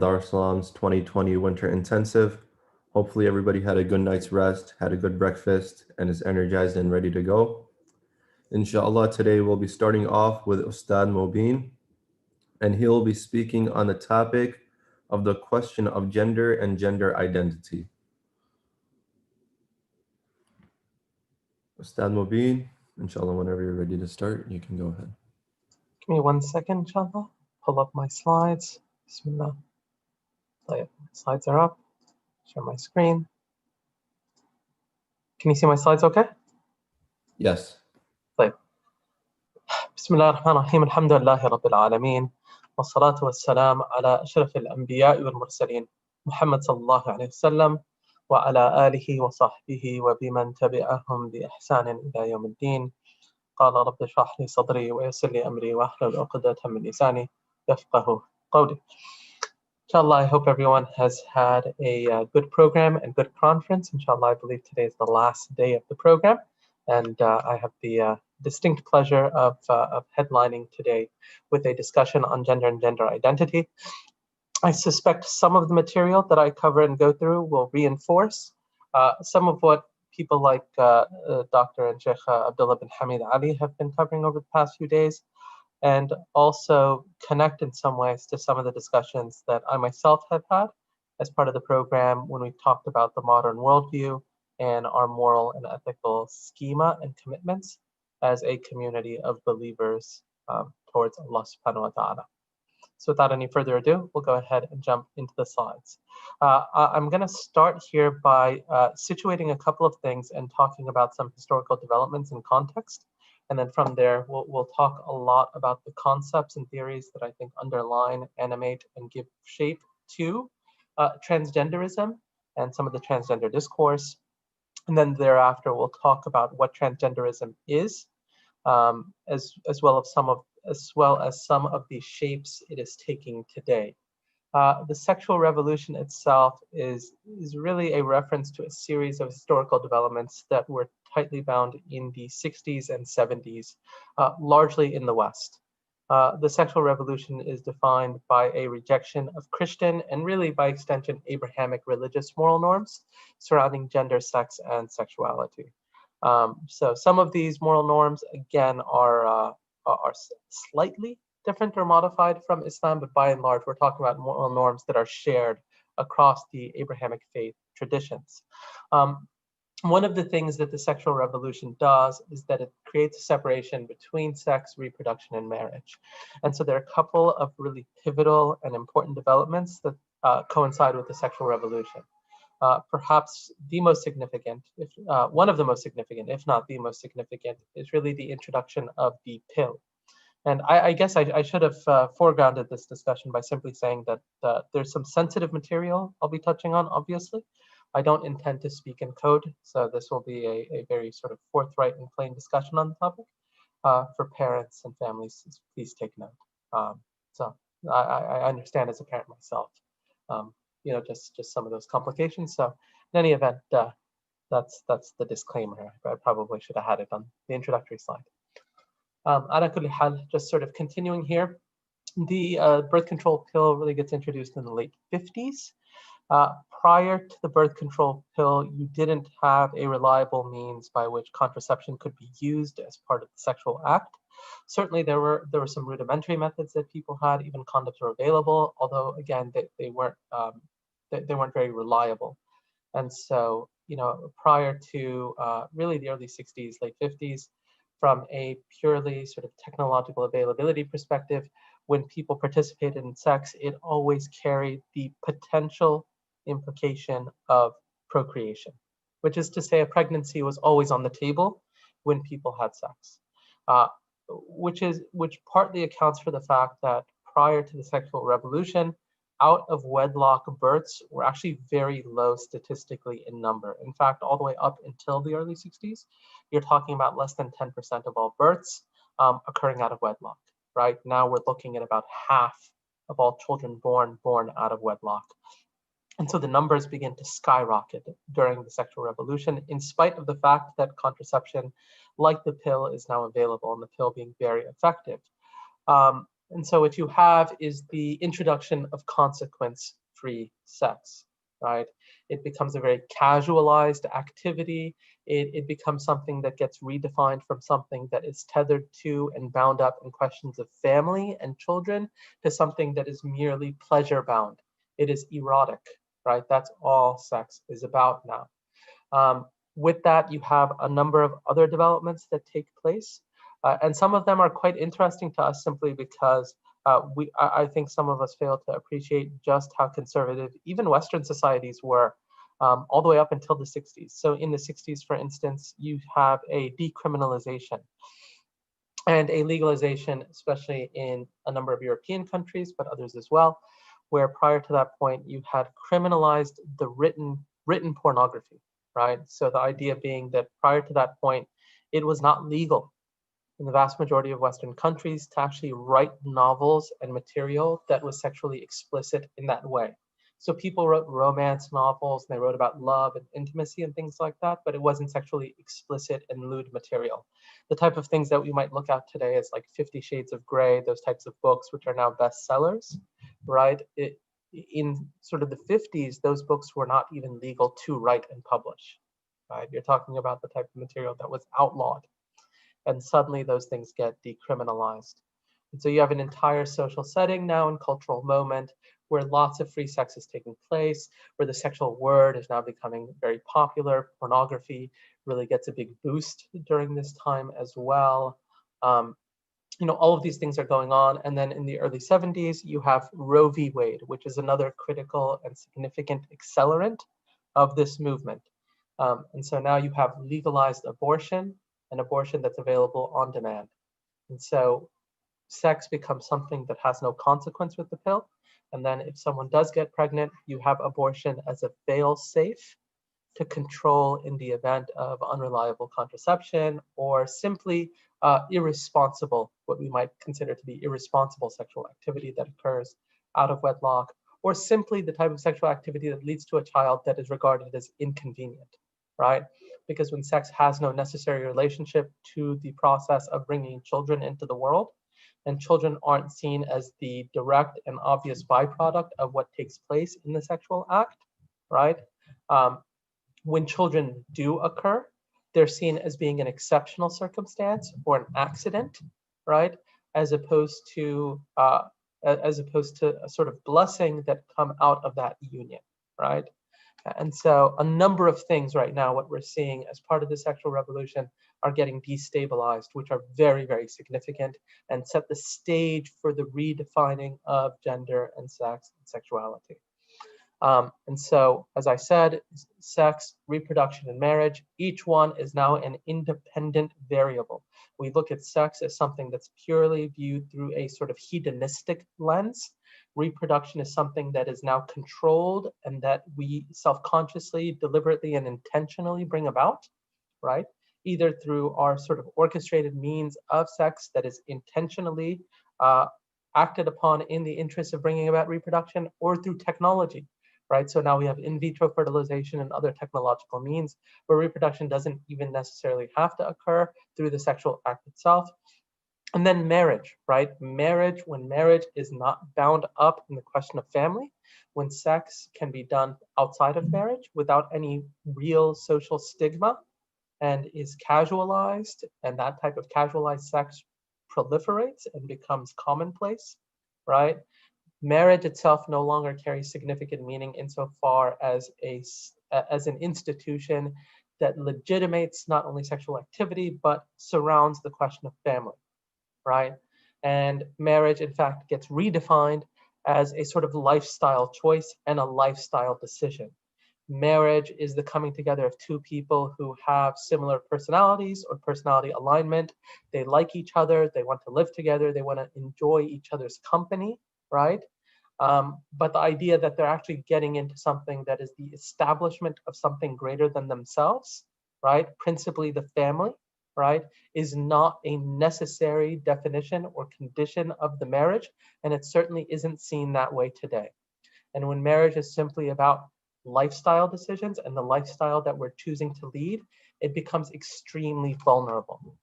Dar es Salaam's 2020 Winter Intensive. Hopefully everybody had a good night's rest, had a good breakfast, and is energized and ready to go. Inshallah, today we'll be starting off with Ustadh Mobeen, and he'll be speaking on the topic of the question of gender and gender identity. Ustadh Mobeen, inshallah, whenever you're ready to start, you can go ahead. Give me 1 second, inshallah. Pull up my slides. Bismillah. Slides are up. Share my screen. Can you see my slides okay? Yes. طيب. بسم الله الرحمن الرحيم الحمد لله رب العالمين والصلاة والسلام على أشرف الأنبياء والمرسلين محمد صلى الله عليه وسلم وعلى آله وصحبه وبمن تبعهم بإحسان إلى يوم الدين. قال رب اشرح لي صدري ويسر لي أمري واحلل عقدة من لساني يفقه قولي. Inshallah, I hope everyone has had a good program and good conference. Inshallah, I believe today is the last day of the program, and I have the distinct pleasure of headlining today with a discussion on gender and gender identity. I suspect some of the material that I cover and go through will reinforce some of what people like Dr. and Sheikh Abdullah bin Hamid Ali have been covering over the past few days, and also connect in some ways to some of the discussions that I myself have had as part of the program when we talked about the modern worldview and our moral and ethical schema and commitments as a community of believers towards Allah subhanahu wa ta'ala. So without any further ado, we'll go ahead and jump into the slides. I'm going to start here by situating a couple of things and talking about some historical developments in context. And then from there, we'll talk a lot about the concepts and theories that I think underline, animate, and give shape to transgenderism and some of the transgender discourse. And then thereafter, we'll talk about what transgenderism is, as well as some of the shapes it is taking today. The sexual revolution itself is really a reference to a series of historical developments that were tightly bound in the 60s and 70s, largely in the West. The sexual revolution is defined by a rejection of Christian and really by extension Abrahamic religious moral norms surrounding gender, sex, and sexuality. So some of these moral norms, again, are slightly different or modified from Islam, but by and large, we're talking about moral norms that are shared across the Abrahamic faith traditions. One of the things that the sexual revolution does is that it creates a separation between sex, reproduction, and marriage. And so there are a couple of really pivotal and important developments that coincide with the sexual revolution. Perhaps the most significant, one of the most significant, if not the most significant, is really the introduction of the pill. And I guess I should have foregrounded this discussion by simply saying that there's some sensitive material I'll be touching on, obviously. I don't intend to speak in code, so this will be a very sort of forthright and plain discussion on the topic. For parents and families, please take note. So I understand as a parent myself, just some of those complications. So in any event, that's the disclaimer. I probably should have had it on the introductory slide. Ala kulli hal, just sort of continuing here, the birth control pill really gets introduced in the late 50s. Prior to the birth control pill, you didn't have a reliable means by which contraception could be used as part of the sexual act. Certainly, there were some rudimentary methods that people had. Even condoms were available, although again they weren't very reliable. And so, prior to really the early 60s, late 50s, from a purely sort of technological availability perspective, when people participated in sex, it always carried the potential implication of procreation, which is to say a pregnancy was always on the table when people had sex, which partly accounts for the fact that prior to the sexual revolution, out of wedlock births were actually very low statistically in number. In fact, all the way up until the early 60s, you're talking about less than 10% of all births occurring out of wedlock. Right now, we're looking at about half of all children born out of wedlock. And so the numbers begin to skyrocket during the sexual revolution, in spite of the fact that contraception, like the pill, is now available, and the pill being very effective. And so what you have is the introduction of consequence-free sex, right? It becomes a very casualized activity. It becomes something that gets redefined from something that is tethered to and bound up in questions of family and children to something that is merely pleasure bound. It is erotic, right? That's all sex is about now. With that, you have a number of other developments that take place. And some of them are quite interesting to us simply because I think some of us fail to appreciate just how conservative even Western societies were all the way up until the 60s. So in the 60s, for instance, you have a decriminalization and a legalization, especially in a number of European countries, but others as well, where prior to that point, you had criminalized the written pornography, right? So the idea being that prior to that point, it was not legal in the vast majority of Western countries to actually write novels and material that was sexually explicit in that way. So people wrote romance novels and they wrote about love and intimacy and things like that, but it wasn't sexually explicit and lewd material. The type of things that we might look at today as like 50 Shades of Grey, those types of books, which are now bestsellers, right? In sort of the 50s, those books were not even legal to write and publish, right? You're talking about the type of material that was outlawed. And suddenly those things get decriminalized. And so you have an entire social setting now and cultural moment where lots of free sex is taking place, where the sexual word is now becoming very popular. Pornography really gets a big boost during this time as well. All of these things are going on. And then in the early 70s, you have Roe v. Wade, which is another critical and significant accelerant of this movement. And so now you have legalized abortion, an abortion that's available on demand. And so sex becomes something that has no consequence with the pill. And then if someone does get pregnant, you have abortion as a fail-safe to control in the event of unreliable contraception or simply irresponsible, what we might consider to be irresponsible sexual activity that occurs out of wedlock, or simply the type of sexual activity that leads to a child that is regarded as inconvenient, right? Because when sex has no necessary relationship to the process of bringing children into the world, and children aren't seen as the direct and obvious byproduct of what takes place in the sexual act, right? When children do occur, they're seen as being an exceptional circumstance or an accident, right? As opposed to a sort of blessing that come out of that union, right? And so a number of things right now, what we're seeing as part of the sexual revolution are getting destabilized, which are very, very significant and set the stage for the redefining of gender and sex and sexuality. And so, as I said, sex, reproduction, and marriage, each one is now an independent variable. We look at sex as something that's purely viewed through a sort of hedonistic lens. Reproduction is something that is now controlled and that we self-consciously, deliberately, and intentionally bring about, right? Either through our sort of orchestrated means of sex that is intentionally acted upon in the interest of bringing about reproduction, or through technology, right? So now we have in vitro fertilization and other technological means where reproduction doesn't even necessarily have to occur through the sexual act itself. And then marriage, right? Marriage, when marriage is not bound up in the question of family, when sex can be done outside of marriage without any real social stigma and is casualized, and that type of casualized sex proliferates and becomes commonplace, right? Marriage itself no longer carries significant meaning insofar as an institution that legitimates not only sexual activity, but surrounds the question of family, right? And marriage, in fact, gets redefined as a sort of lifestyle choice and a lifestyle decision. Marriage is the coming together of two people who have similar personalities or personality alignment. They like each other, they want to live together, they want to enjoy each other's company, right? But the idea that they're actually getting into something that is the establishment of something greater than themselves, right? Principally the family, right? Is not a necessary definition or condition of the marriage, and it certainly isn't seen that way today. And when marriage is simply about lifestyle decisions and the lifestyle that we're choosing to lead, it becomes extremely vulnerable.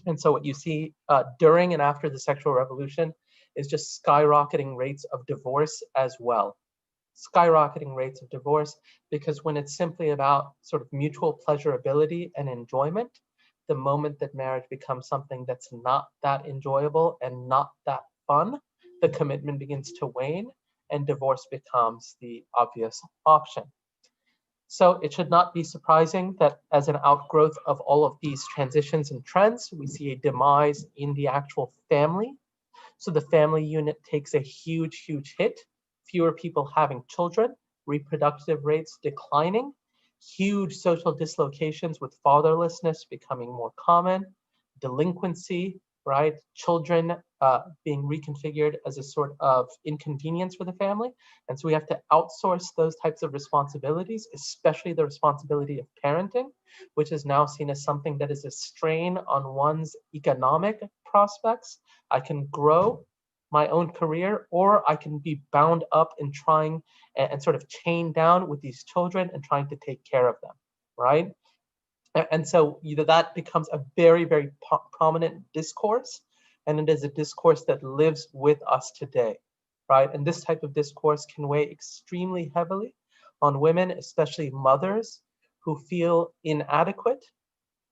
And so what you see during and after the sexual revolution is just skyrocketing rates of divorce as well. Skyrocketing rates of divorce, because when it's simply about sort of mutual pleasurability and enjoyment, the moment that marriage becomes something that's not that enjoyable and not that fun, the commitment begins to wane and divorce becomes the obvious option. So it should not be surprising that as an outgrowth of all of these transitions and trends, we see a demise in the actual family. So the family unit takes a huge, huge hit. Fewer people having children, reproductive rates declining, huge social dislocations with fatherlessness becoming more common, delinquency, right? Children being reconfigured as a sort of inconvenience for the family. And so we have to outsource those types of responsibilities, especially the responsibility of parenting, which is now seen as something that is a strain on one's economic prospects. I can grow my own career, or I can be bound up in trying and sort of chained down with these children and trying to take care of them, right? And so that becomes a very, very prominent discourse, and it is a discourse that lives with us today, right? And this type of discourse can weigh extremely heavily on women, especially mothers, who feel inadequate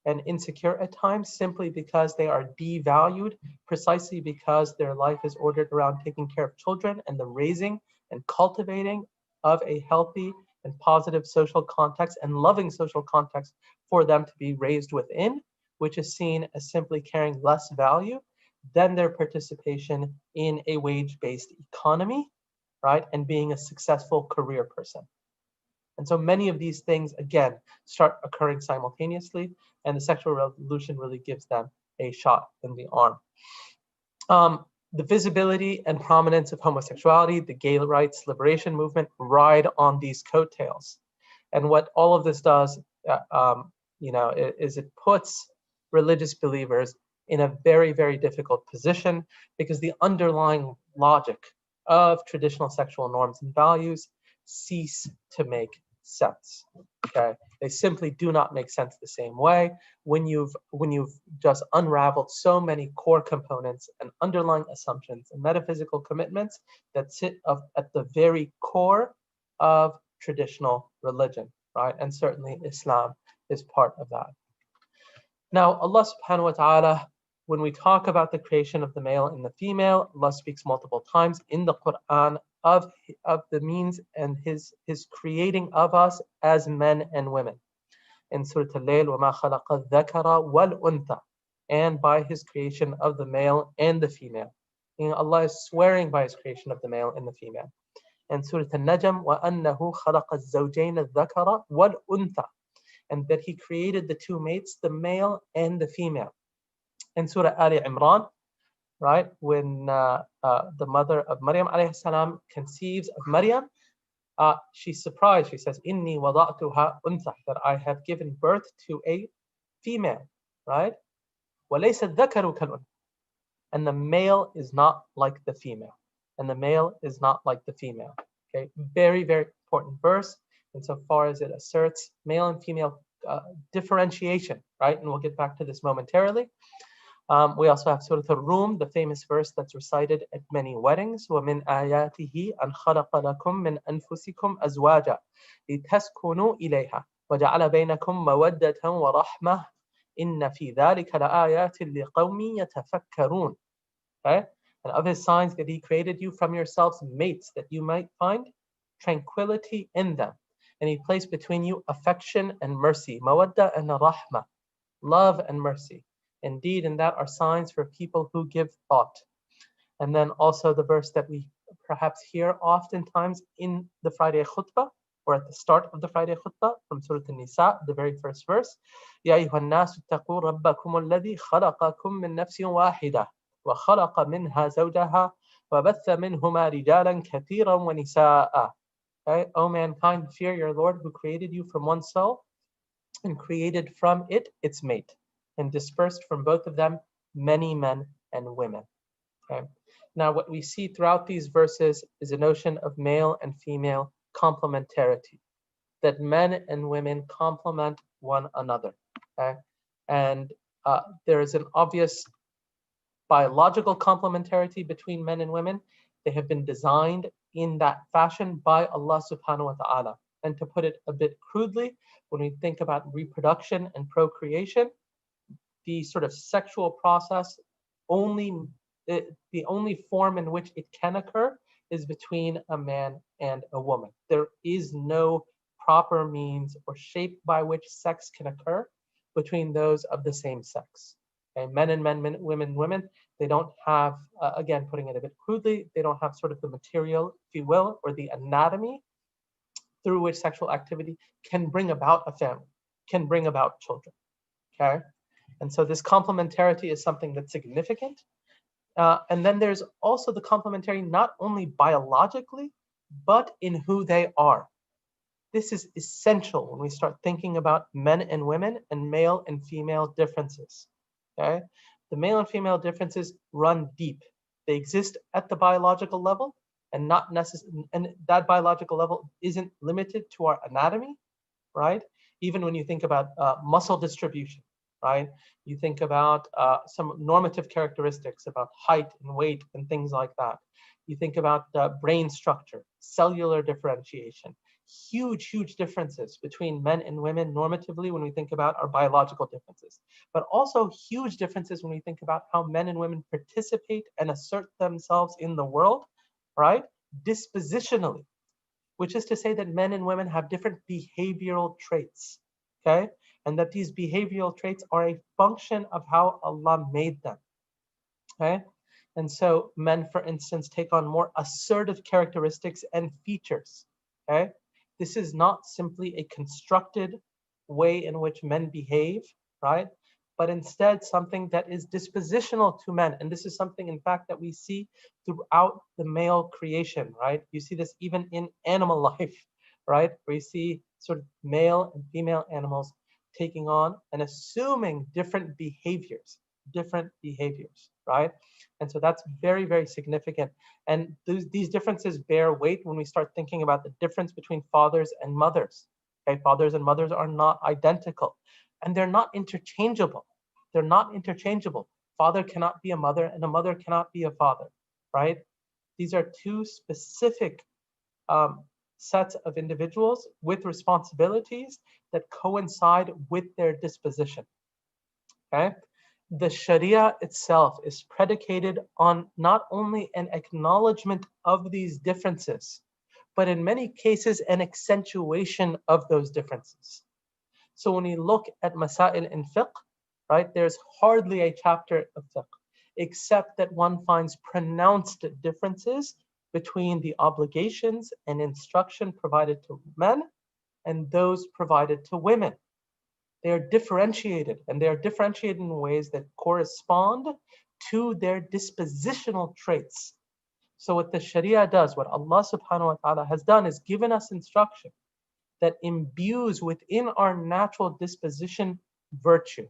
and insecure at times simply because they are devalued, precisely because their life is ordered around taking care of children and the raising and cultivating of a healthy and positive social context and loving social context for them to be raised within, which is seen as simply carrying less value than their participation in a wage-based economy, right? And being a successful career person. And so many of these things, again, start occurring simultaneously, and the sexual revolution really gives them a shot in the arm. The visibility and prominence of homosexuality, the gay rights liberation movement, ride on these coattails. And what all of this does, is it puts religious believers in a very, very difficult position, because the underlying logic of traditional sexual norms and values cease to make sense. Okay, they simply do not make sense the same way when you've just unraveled so many core components and underlying assumptions and metaphysical commitments that sit at the very core of traditional religion, right? And certainly Islam is part of that. Now, Allah subhanahu wa ta'ala, when we talk about the creation of the male and the female, Allah speaks multiple times in the Quran of the means and his creating of us as men and women. In Surah Al-Layl, وَمَا خَلَقَ الذَّكَرَ وَالْأُنْثَى, and by his creation of the male and the female. Meaning Allah is swearing by his creation of the male and the female. And Surah Al-Najm, وَأَنَّهُ خَلَقَ الزَّوْجَيْنَ الذَّكَرَ وَالْأُنْثَى, and that he created the two mates, the male and the female. In Surah Ali Imran, right, when the mother of Maryam alayhi salam conceives of Maryam, she's surprised. She says, "Inni wada'tuha untha," that I have given birth to a female, right? وَلَيْسَ الذَّكَرُ كَالْأُنْثَى, and the male is not like the female, and the male is not like the female. Okay, very, very important verse insofar as it asserts male and female differentiation, right? And we'll get back to this momentarily. We also have Surah Al-Rum, the famous verse that's recited at many weddings. وَمِنْ آيَاتِهِ أَنْ خَلَقَ لَكُم مِّنْ أَنفُسِكُمْ أَزْوَاجًا لِتَسْكُنُوا إِلَيْهَا وَجَعَلَ بَيْنَكُم مَّوَدَّةً وَرَحْمَةً إِنَّ فِي ذَلِكَ لَآيَاتٍ لِقَوْمٍ يَتَفَكَّرُونَ. Okay? And of his signs that he created you from yourselves mates, that you might find tranquility in them. And he placed between you affection and mercy, mawadda and rahmah, love and mercy. Indeed, in that are signs for people who give thought. And then also the verse that we perhaps hear oftentimes in the Friday khutbah, or at the start of the Friday khutbah, from Surah An-Nisa, the very first verse. يَا أَيُّهَا النَّاسُ اتَّقُوا رَبَّكُمُ الَّذِي خَلَقَكُم مِّن نَّفْسٍ وَاحِدَةٍ وَخَلَقَ مِنْهَا زَوْجَهَا وَبَثَّ مِنْهُمَا رِجَالًا كَثِيرًا وَنِسَاءً. Okay? O mankind, fear your Lord who created you from one soul and created from it its mate, and dispersed from both of them many men and women. Okay? Now, what we see throughout these verses is a notion of male and female complementarity, that men and women complement one another. Okay? And there is an obvious biological complementarity between men and women. They have been designed in that fashion by Allah subhanahu wa ta'ala. And to put it a bit crudely, when we think about reproduction and procreation, the sort of sexual process the only form in which it can occur is between a man and a woman. There is no proper means or shape by which sex can occur between those of the same sex. Okay? Men and men, women, women, they don't have, again, putting it a bit crudely, they don't have sort of the material, if you will, or the anatomy through which sexual activity can bring about a family, can bring about children. Okay? And so this complementarity is something that's significant. And then there's also the complementary not only biologically, but in who they are. This is essential when we start thinking about men and women and male and female differences. Okay? The male and female differences run deep. They exist at the biological level, and that biological level isn't limited to our anatomy, right? Even when you think about muscle distribution, right? You think about some normative characteristics about height and weight and things like that. You think about brain structure, cellular differentiation, huge differences between men and women normatively when we think about our biological differences, but also huge differences when we think about how men and women participate and assert themselves in the world, right? Dispositionally, which is to say that men and women have different behavioral traits, okay? And that these behavioral traits are a function of how Allah made them, okay? And so men, for instance, take on more assertive characteristics and features, okay? This is not simply a constructed way in which men behave, right? But instead something that is dispositional to men. And this is something, in fact, that we see throughout the male creation, right? You see this even in animal life, right? Where you see sort of male and female animals taking on and assuming different behaviors, right? And so that's very significant. And these differences bear weight when we start thinking about the difference between fathers and mothers. Okay, fathers and mothers are not identical, and they're not interchangeable. They're not interchangeable. Father cannot be a mother, and a mother cannot be a father, right? These are two specific sets of individuals with responsibilities that coincide with their disposition, okay? The Sharia itself is predicated on not only an acknowledgement of these differences, but in many cases, an accentuation of those differences. So when we look at Masail in fiqh, right, there's hardly a chapter of fiqh, except that one finds pronounced differences between the obligations and instruction provided to men and those provided to women. They are differentiated, and they are differentiated in ways that correspond to their dispositional traits. So what the Sharia does, what Allah subhanahu wa ta'ala has done, is given us instruction that imbues within our natural disposition virtue.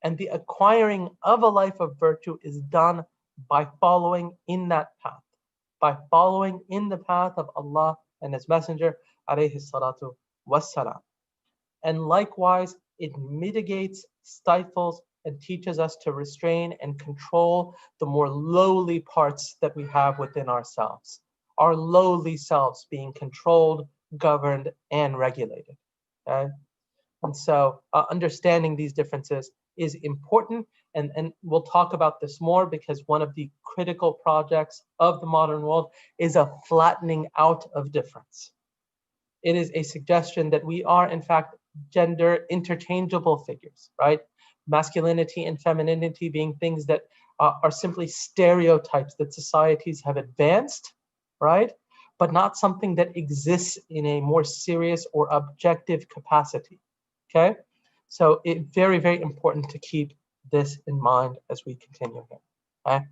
And the acquiring of a life of virtue is done by following in that path, by following in the path of Allah and His Messenger, alayhi salatu wassalam. And likewise, it mitigates, stifles, and teaches us to restrain and control the more lowly parts that we have within ourselves. Our lowly selves being controlled, governed, and regulated. Okay? And so understanding these differences is important, and we'll talk about this more because one of the critical projects of the modern world is a flattening out of difference. It is a suggestion that we are, in fact, gender interchangeable figures, right? Masculinity and femininity being things that are simply stereotypes that societies have advanced, right? But not something that exists in a more serious or objective capacity, okay? So it's very important to keep this in mind as we continue here,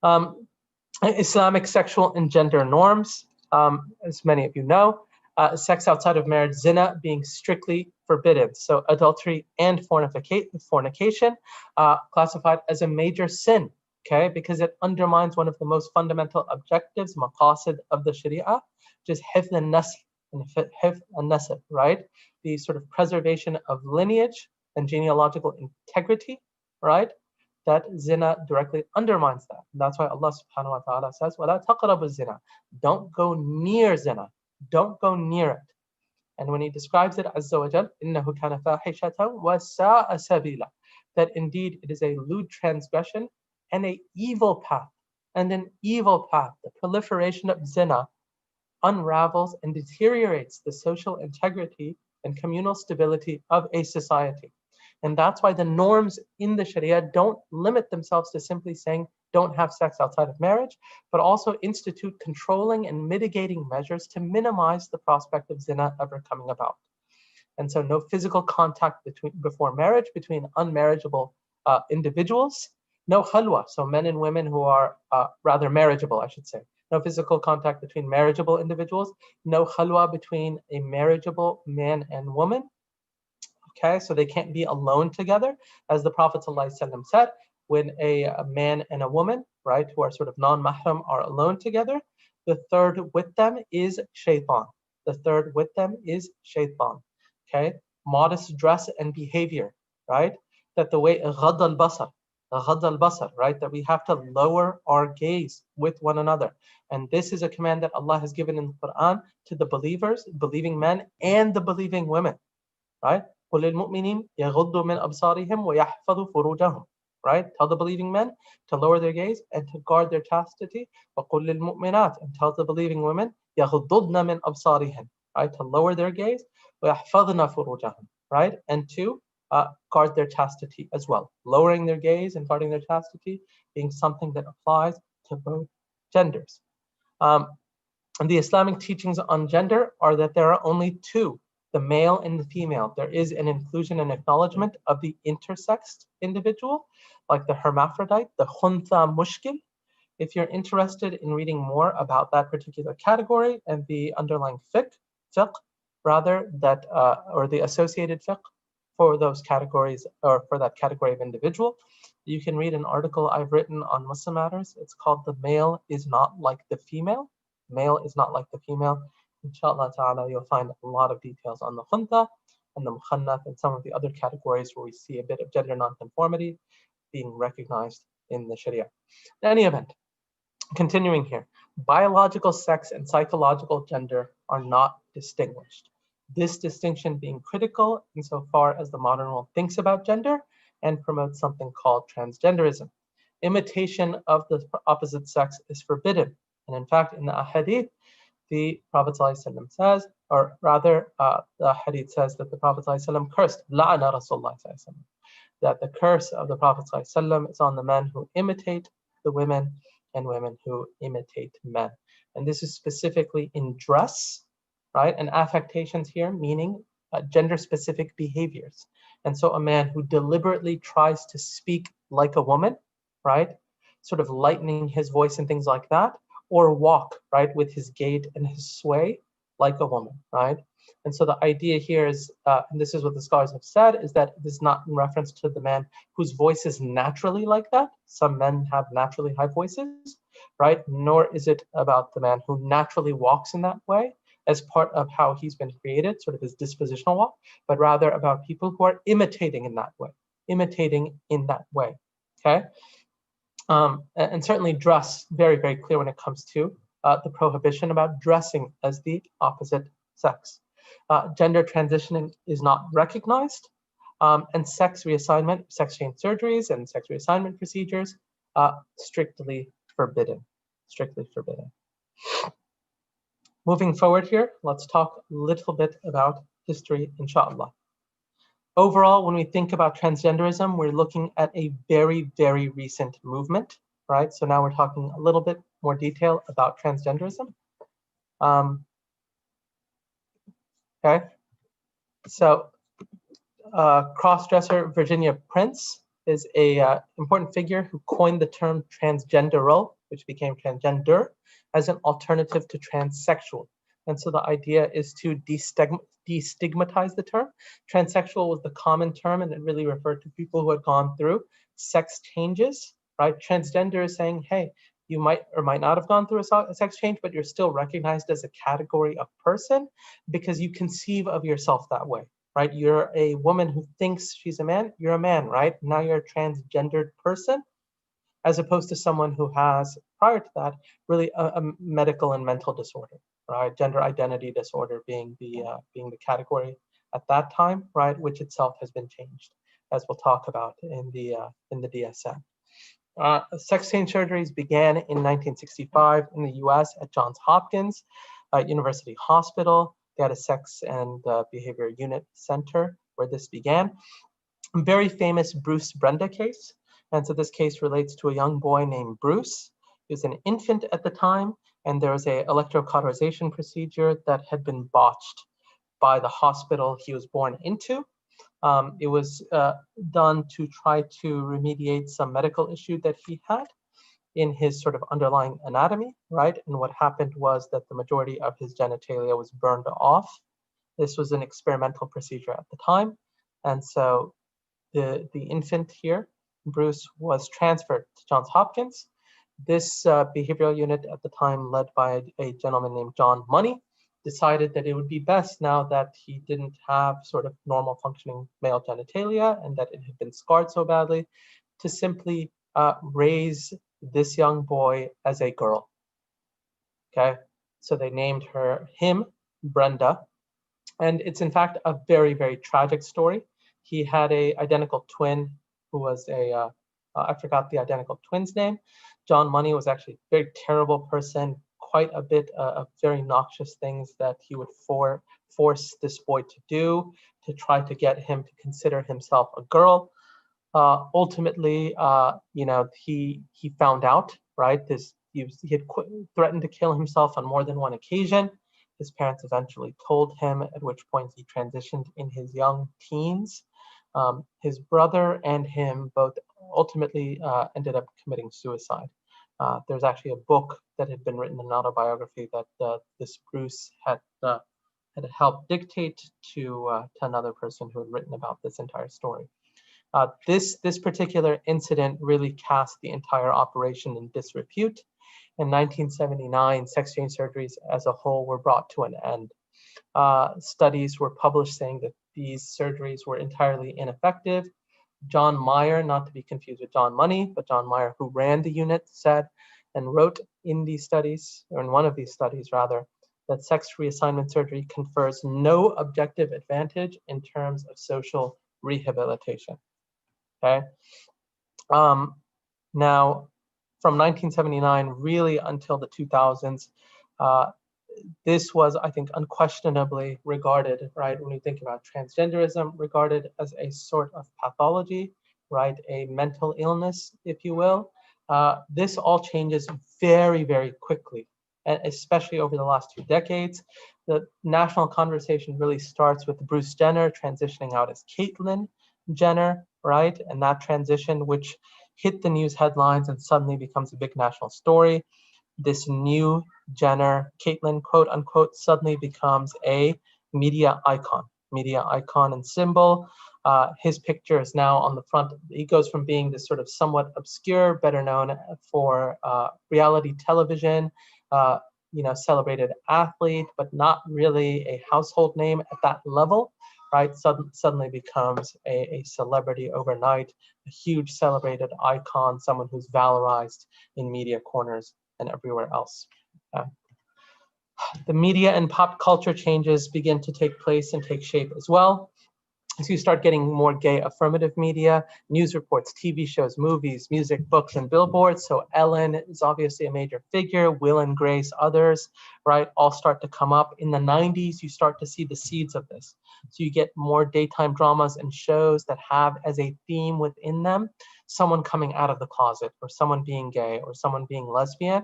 okay? Islamic sexual and gender norms, as many of you know, sex outside of marriage, zina, being strictly forbidden. So adultery and fornication classified as a major sin, okay? Because it undermines one of the most fundamental objectives, maqasid of the Sharia, which is hifz an-nasab, right? The sort of preservation of lineage and genealogical integrity, right? that zina directly undermines that. And that's why Allah subhanahu wa ta'ala says, وَلَا تَقْرَبُوا الزِّنَا. Don't go near zina. Don't go near it. And when he describes it, Azza wa Jal, إِنَّهُ كَانَ فَاحِشَةً وَسَاءَ سَبِيلًا, that indeed it is a lewd transgression and an evil path. And an evil path, the proliferation of zina, unravels and deteriorates the social integrity and communal stability of a society. And that's why the norms in the Sharia don't limit themselves to simply saying don't have sex outside of marriage, but also institute controlling and mitigating measures to minimize the prospect of zina ever coming about. And so no physical contact before marriage between unmarriageable individuals, no halwa, so men and women who are rather marriageable, I should say. No physical contact between marriageable individuals, no halwa between a marriageable man and woman. Okay, so they can't be alone together. As the Prophet ﷺ said, when a man and a woman, right, who are sort of non-mahram are alone together, the third with them is shaitan. The third with them is shaitan. Okay, modest dress and behavior, right? That the way ghad al-basar, right? That we have to lower our gaze with one another. And this is a command that Allah has given in the Quran to the believers, believing men and the believing women, right? قُلْ لِلْمُؤْمِنِينَ يَغُضُّوا مِنْ أَبْصَارِهِمْ وَيَحْفَظُوا فُرُوجَهُم, right? Tell the believing men to lower their gaze and to guard their chastity. وَقُلْ لِلْمُؤْمِنَاتِ, and tell the believing women يَغُضُّضْنَ مِنْ أَبْصَارِهِمْ, right? To lower their gaze. وَيَحْفَظْنَ فُرُوجَهُم, right? And to guard their chastity as well. Lowering their gaze and guarding their chastity being something that applies to both genders. And the Islamic teachings on gender are that there are only two, the male and the female. There is an inclusion and acknowledgement of the intersexed individual, like the hermaphrodite, the khuntha mushkil. If you're interested in reading more about that particular category and the underlying fiqh rather, that or the associated fiqh for those categories, or for that category of individual, you can read an article I've written on Muslim matters. It's called "The Male is Not Like the Female." Male is not like the female. Inshallah ta'ala, you'll find a lot of details on the khuntha and the mukhannath and some of the other categories where we see a bit of gender nonconformity being recognized in the Sharia. In any event, continuing here, biological sex and psychological gender are not distinguished. This distinction being critical insofar as the modern world thinks about gender and promotes something called transgenderism. Imitation of the opposite sex is forbidden. And in fact, in the ahadith, the Prophet ﷺ says, or rather, the hadith says that the Prophet ﷺ cursed, la'ana Rasulullah ﷺ, that the curse of the Prophet ﷺ is on the men who imitate the women and women who imitate men. And this is specifically in dress, right? And affectations here, meaning gender-specific behaviors. And so a man who deliberately tries to speak like a woman, right? Sort of lightening his voice and things like that, or walk, right, with his gait and his sway like a woman, right? And so the idea here is, and this is what the scholars have said, is that this is not in reference to the man whose voice is naturally like that. Some men have naturally high voices, right? Nor is it about the man who naturally walks in that way as part of how he's been created, sort of his dispositional walk, but rather about people who are imitating in that way, okay? And certainly dress, very, very clear when it comes to the prohibition about dressing as the opposite sex. Gender transitioning is not recognized, and sex reassignment, sex change surgeries and sex reassignment procedures, strictly forbidden, Moving forward here, let's talk a little bit about history, inshallah. Overall, when we think about transgenderism, we're looking at a very, very recent movement, right? So now we're talking a little bit more detail about transgenderism. Okay, so cross-dresser Virginia Prince is a important figure who coined the term transgenderal, which became transgender, as an alternative to transsexual. And so the idea is to destigmatize the term. Transsexual was the common term, and it really referred to people who had gone through sex changes, right? Transgender is saying, hey, you might or might not have gone through a sex change, but you're still recognized as a category of person because you conceive of yourself that way, right? You're a woman who thinks she's a man, you're a man, right? Now you're a transgendered person, as opposed to someone who has, prior to that, really a medical and mental disorder, right? Gender identity disorder being the category at that time, right? Which itself has been changed, as we'll talk about in the DSM. Sex change surgeries began in 1965 in the US at Johns Hopkins University Hospital. They had a sex and behavior unit center where this began. A very famous Bruce Brenda case. And so this case relates to a young boy named Bruce. He was an infant at the time, and there was a electrocauterization procedure that had been botched by the hospital he was born into. It was done to try to remediate some medical issue that he had in his sort of underlying anatomy, right? And what happened was that the majority of his genitalia was burned off. This was an experimental procedure at the time. And so the infant here, Bruce, was transferred to Johns Hopkins. This behavioral unit at the time, led by a gentleman named John Money, decided that it would be best, now that he didn't have sort of normal functioning male genitalia and that it had been scarred so badly, to simply raise this young boy as a girl. Okay, so they named him Brenda, and it's in fact a very, very tragic story. He had a identical twin who was I forgot the identical twin's name. John Money was actually a very terrible person, quite a bit of very noxious things that he would force this boy to do to try to get him to consider himself a girl. Ultimately, he found out, right? He had threatened to kill himself on more than one occasion. His parents eventually told him, at which point he transitioned in his young teens. His brother and him both ultimately ended up committing suicide. There's actually a book that had been written, an autobiography that this Bruce had helped dictate to another person who had written about this entire story. This particular incident really cast the entire operation in disrepute. In 1979, sex change surgeries as a whole were brought to an end. Studies were published saying that these surgeries were entirely ineffective. John Meyer, not to be confused with John Money, but John Meyer, who ran the unit, said and wrote in these studies, or in one of these studies rather, that sex reassignment surgery confers no objective advantage in terms of social rehabilitation. Okay. Now, from 1979 really until the 2000s, this was, I think, unquestionably regarded, right, when you think about transgenderism, regarded as a sort of pathology, right, a mental illness, if you will. This all changes very, very quickly, and especially over the last 2 decades. The national conversation really starts with Bruce Jenner transitioning out as Caitlyn Jenner, right, and that transition, which hit the news headlines and suddenly becomes a big national story. This new Jenner, Caitlyn, quote unquote, suddenly becomes a media icon and symbol. His picture is now on the front. He goes from being this sort of somewhat obscure, better known for reality television, celebrated athlete, but not really a household name at that level, right? Suddenly becomes a celebrity overnight, a huge celebrated icon, someone who's valorized in media corners and everywhere else. The media and pop culture changes begin to take place and take shape as well. So you start getting more gay affirmative media, news reports, TV shows, movies, music, books, and billboards. So Ellen is obviously a major figure, Will and Grace, others, right, all start to come up. In the 90s, you start to see the seeds of this. So you get more daytime dramas and shows that have as a theme within them someone coming out of the closet, or someone being gay, or someone being lesbian,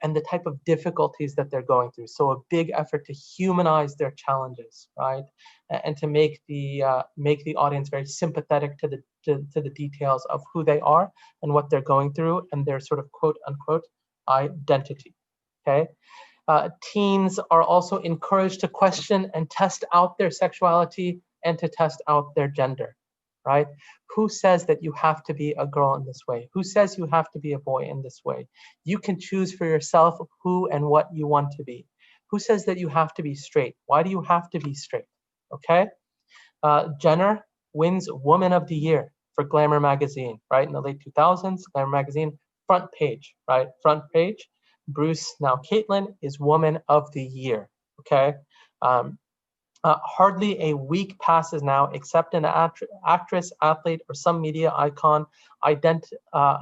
and the type of difficulties that they're going through. So a big effort to humanize their challenges, right? And to make the audience very sympathetic to the details of who they are and what they're going through and their sort of quote unquote identity. Okay, teens are also encouraged to question and test out their sexuality and to test out their gender. Right? Who says that you have to be a girl in this way? Who says you have to be a boy in this way? You can choose for yourself who and what you want to be. Who says that you have to be straight? Why do you have to be straight? Okay? Jenner wins Woman of the Year for Glamour magazine, right? In the late 2000s, Glamour magazine, front page, right? Front page. Bruce, now Caitlyn, is Woman of the Year, okay? Hardly a week passes now except an actress, athlete, or some media icon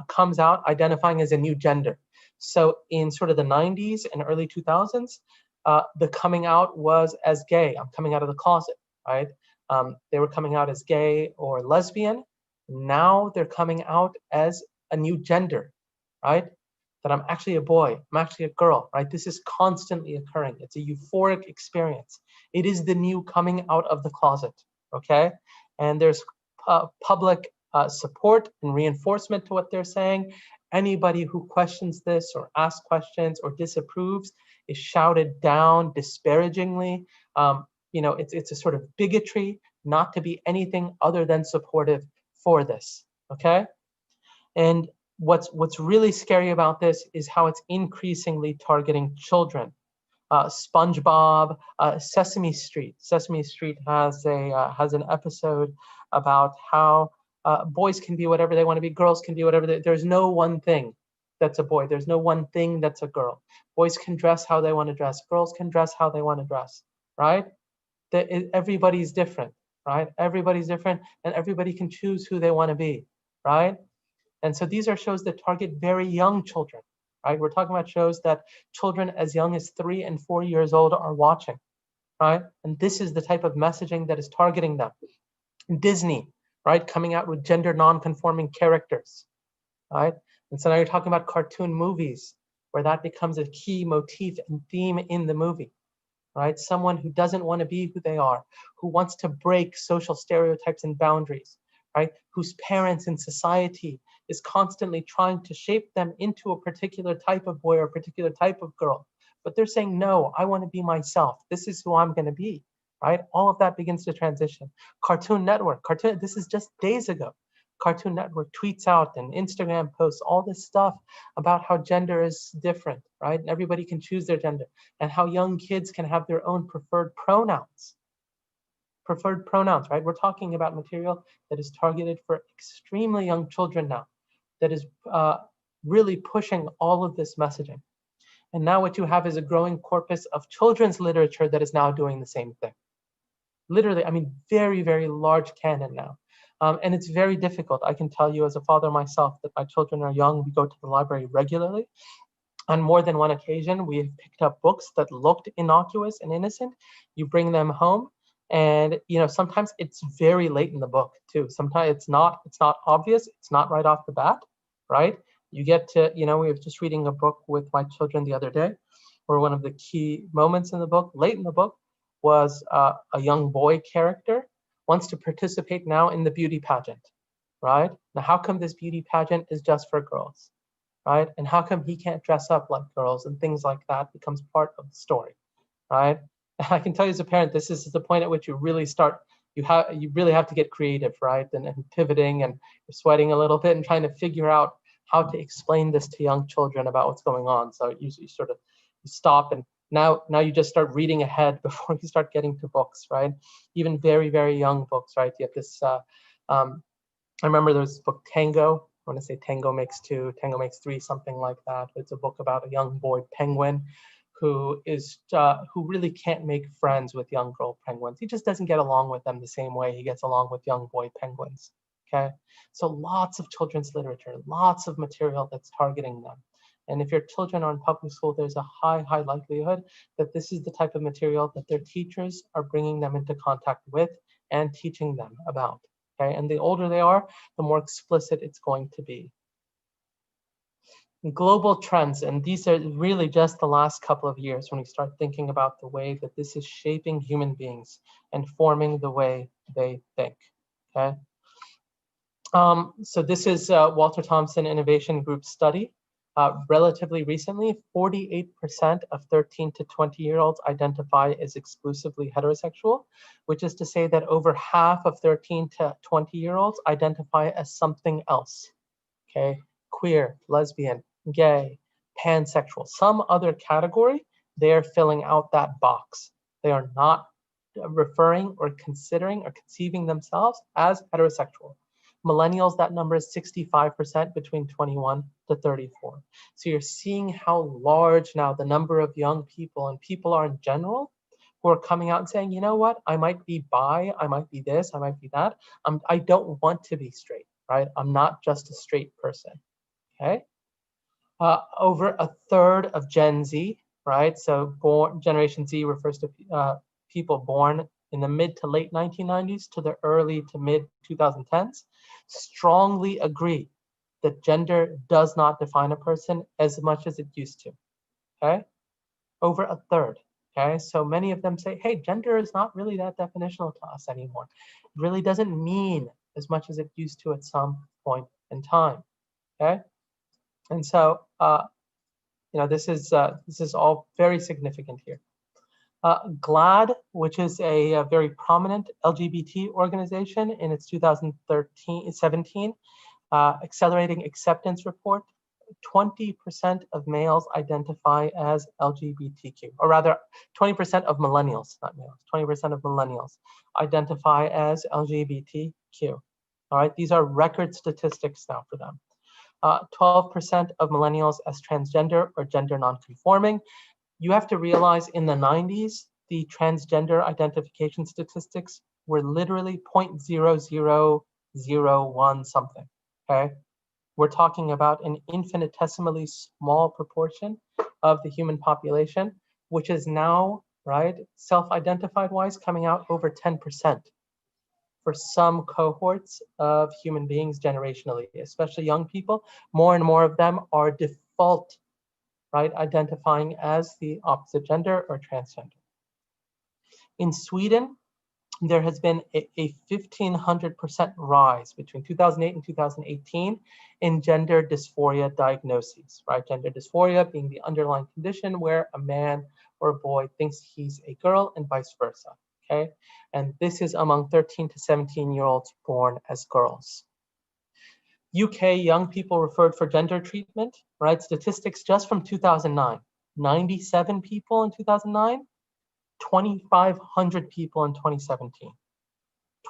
comes out identifying as a new gender. So in sort of the 90s and early 2000s, the coming out was as gay. I'm coming out of the closet, right? They were coming out as gay or lesbian. Now they're coming out as a new gender, right? That I'm actually a boy, I'm actually a girl, right? This is constantly occurring. It's a euphoric experience. It is the new coming out of the closet, okay? And there's public support and reinforcement to what they're saying. Anybody who questions this or asks questions or disapproves is shouted down disparagingly. It's a sort of bigotry not to be anything other than supportive for this, okay? And what's really scary about this is how it's increasingly targeting children. SpongeBob, Sesame Street. Sesame Street has an episode about how boys can be whatever they want to be, girls can be whatever there's no one thing that's a boy. There's no one thing that's a girl. Boys can dress how they want to dress. Girls can dress how they want to dress, right? Everybody's different, right? Everybody's different, and everybody can choose who they want to be, right? And so these are shows that target very young children, right? We're talking about shows that children as young as 3 and 4 years old are watching, right? And this is the type of messaging that is targeting them. Disney, right? Coming out with gender non-conforming characters, right? And so now you're talking about cartoon movies where that becomes a key motif and theme in the movie, right? Someone who doesn't want to be who they are, who wants to break social stereotypes and boundaries, right? Whose parents in society is constantly trying to shape them into a particular type of boy or a particular type of girl. But they're saying, no, I want to be myself. This is who I'm going to be, right? All of that begins to transition. Cartoon Network, this is just days ago. Cartoon Network tweets out and Instagram posts all this stuff about how gender is different, right? And everybody can choose their gender, and how young kids can have their own preferred pronouns. Preferred pronouns, right? We're talking about material that is targeted for extremely young children now, that is really pushing all of this messaging. And now what you have is a growing corpus of children's literature that is now doing the same thing. Literally, I mean, very, very large canon now. And it's very difficult. I can tell you as a father myself that my children are young. We go to the library regularly. On more than one occasion, we have picked up books that looked innocuous and innocent. You bring them home, and sometimes it's very late in the book too. Sometimes it's not obvious. It's not right off the bat, right? You get to, we were just reading a book with my children the other day, where one of the key moments in the book, late in the book, was a young boy character wants to participate now in the beauty pageant, right? Now, how come this beauty pageant is just for girls, right? And how come he can't dress up like girls, and things like that becomes part of the story, right? And I can tell you as a parent, this is the point at which you really start, you really have to get creative, right? And pivoting, and you're sweating a little bit and trying to figure out how to explain this to young children about what's going on. So you sort of stop, and now you just start reading ahead before you start getting to books, right? Even very, very young books, right? You have this, I remember there was this book, Tango. I want to say Tango Makes Two, Tango Makes Three, something like that. It's a book about a young boy penguin who really can't make friends with young girl penguins. He just doesn't get along with them the same way he gets along with young boy penguins, okay? So lots of children's literature, lots of material that's targeting them. And if your children are in public school, there's a high likelihood that this is the type of material that their teachers are bringing them into contact with and teaching them about, okay? And the older they are, the more explicit it's going to be. Global trends, and these are really just the last couple of years when we start thinking about the way that this is shaping human beings and forming the way they think, okay? So this is Walter Thompson Innovation Group study. Relatively recently, 48% of 13 to 20-year-olds identify as exclusively heterosexual, which is to say that over half of 13 to 20-year-olds identify as something else, okay? Queer, lesbian, gay, pansexual, some other category. They are filling out that box. They are not referring or considering or conceiving themselves as heterosexual. Millennials, that number is 65% between 21 to 34. So you're seeing how large now the number of young people and people are in general who are coming out and saying, you know what, I might be bi, I might be this, I might be that. I don't want to be straight, right? I'm not just a straight person, okay? Over a third of Gen Z, right? So Generation Z refers to people born in the mid to late 1990s to the early to mid 2010s, strongly agree that gender does not define a person as much as it used to, okay? Over a third, okay? So many of them say, hey, gender is not really that definitional to us anymore. It really doesn't mean as much as it used to at some point in time, okay? And so, this is all very significant here. GLAAD, which is a very prominent LGBT organization in its 2017 Accelerating Acceptance Report, 20% of males identify as LGBTQ, or rather 20% of millennials, not males, 20% of millennials identify as LGBTQ. All right, these are record statistics now for them. 12% of millennials as transgender or gender nonconforming. You have to realize in the 90s, the transgender identification statistics were literally 0.0001 something, okay? We're talking about an infinitesimally small proportion of the human population, which is now, right, self-identified wise, coming out over 10% for some cohorts of human beings generationally, especially young people. More and more of them are default, right, identifying as the opposite gender or transgender. In Sweden, there has been a 1,500% rise between 2008 and 2018 in gender dysphoria diagnoses, right? Gender dysphoria being the underlying condition where a man or a boy thinks he's a girl and vice versa, okay? And this is among 13 to 17-year-olds born as girls. UK young people referred for gender treatment, right? Statistics just from 2009, 97 people in 2009, 2,500 people in 2017,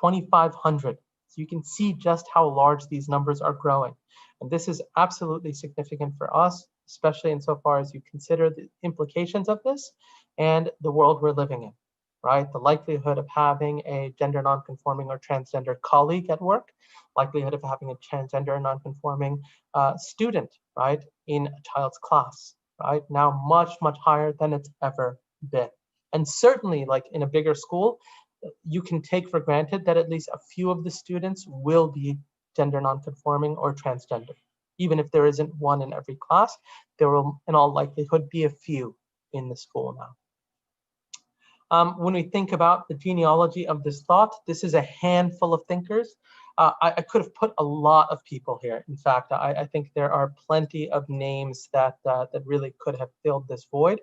2,500. So you can see just how large these numbers are growing. And this is absolutely significant for us, especially insofar as you consider the implications of this and the world we're living in, right? The likelihood of having a gender nonconforming or transgender colleague at work, likelihood of having a transgender nonconforming student, right, in a child's class, right? Now much, much higher than it's ever been. And certainly, like in a bigger school, you can take for granted that at least a few of the students will be gender nonconforming or transgender. Even if there isn't one in every class, there will in all likelihood be a few in the school now. When we think about the genealogy of this thought, this is a handful of thinkers. I could have put a lot of people here. In fact, I think there are plenty of names that really could have filled this void.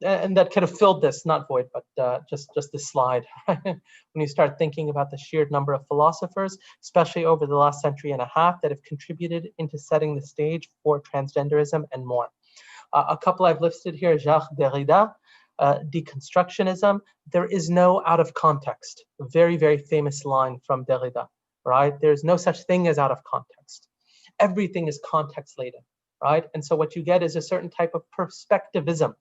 And that could have filled this, not void, but just this slide. When you start thinking about the sheer number of philosophers, especially over the last century and a half, that have contributed into setting the stage for transgenderism and more. A couple I've listed here: Jacques Derrida, deconstructionism. There is no out of context. A very, very famous line from Derrida, right? There's no such thing as out of context. Everything is context laden, right? And so what you get is a certain type of perspectivism,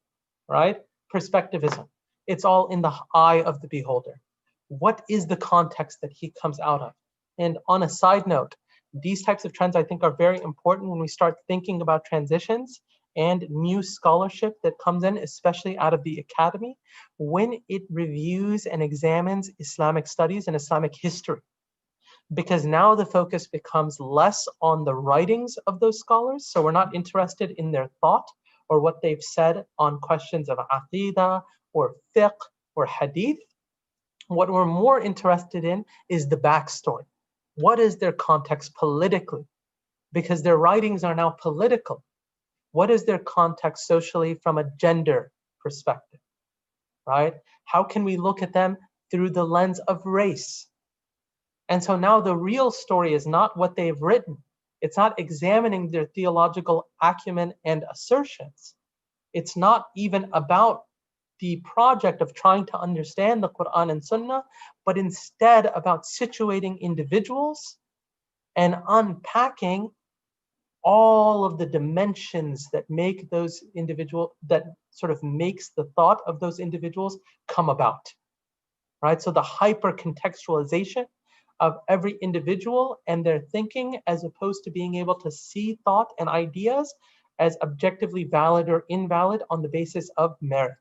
right? Perspectivism. It's all in the eye of the beholder. What is the context that he comes out of? And on a side note, these types of trends I think are very important when we start thinking about transitions and new scholarship that comes in, especially out of the academy, when it reviews and examines Islamic studies and Islamic history. Because now the focus becomes less on the writings of those scholars, so we're not interested in their thought or what they've said on questions of aqidah or fiqh or hadith. What we're more interested in is the backstory. What is their context politically? Because their writings are now political. What is their context socially from a gender perspective, right? How can we look at them through the lens of race? And so now the real story is not what they've written. It's not examining their theological acumen and assertions. It's not even about the project of trying to understand the Quran and Sunnah, but instead about situating individuals and unpacking all of the dimensions that make those individual, that sort of makes the thought of those individuals come about, right? So the hyper contextualization of every individual and their thinking, as opposed to being able to see thought and ideas as objectively valid or invalid on the basis of merit,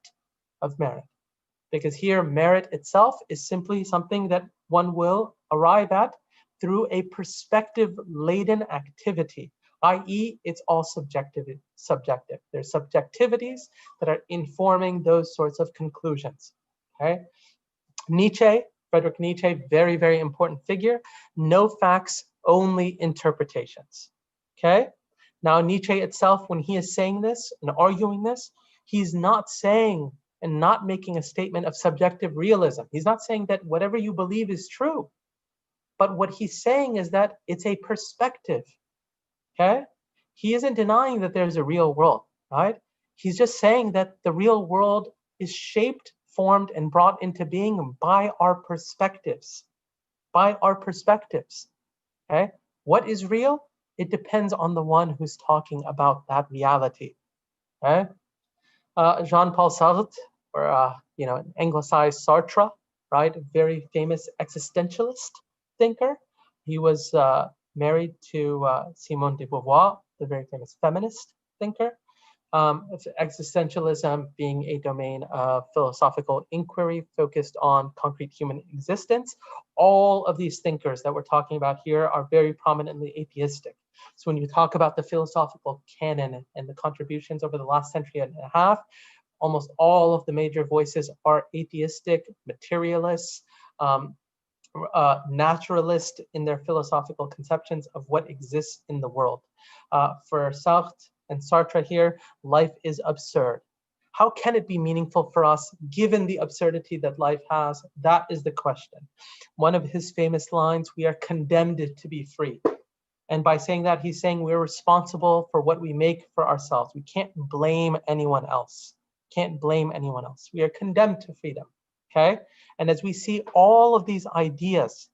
Because here merit itself is simply something that one will arrive at through a perspective-laden activity, i.e. it's all subjective. There's subjectivities that are informing those sorts of conclusions, okay? Friedrich Nietzsche, very, very important figure. No facts, only interpretations, okay? Now, Nietzsche itself, when he is saying this and arguing this, he's not saying and not making a statement of subjective realism. He's not saying that whatever you believe is true. But what he's saying is that it's a perspective, okay? He isn't denying that there's a real world, right? He's just saying that the real world is shaped, formed, and brought into being by our perspectives, okay? What is real? It depends on the one who's talking about that reality, okay? Jean-Paul Sartre, or an anglicized Sartre, right? A very famous existentialist thinker. He was married to Simone de Beauvoir, the very famous feminist thinker. Existentialism being a domain of philosophical inquiry focused on concrete human existence. All of these thinkers that we're talking about here are very prominently atheistic. So when you talk about the philosophical canon and the contributions over the last century and a half, almost all of the major voices are atheistic, materialists, naturalist in their philosophical conceptions of what exists in the world. For Sartre and Sartre here, life is absurd. How can it be meaningful for us given the absurdity that life has? That is the question. One of his famous lines, we are condemned to be free. And by saying that, he's saying we're responsible for what we make for ourselves. We can't blame anyone else. We are condemned to freedom, okay? And as we see, all of these ideas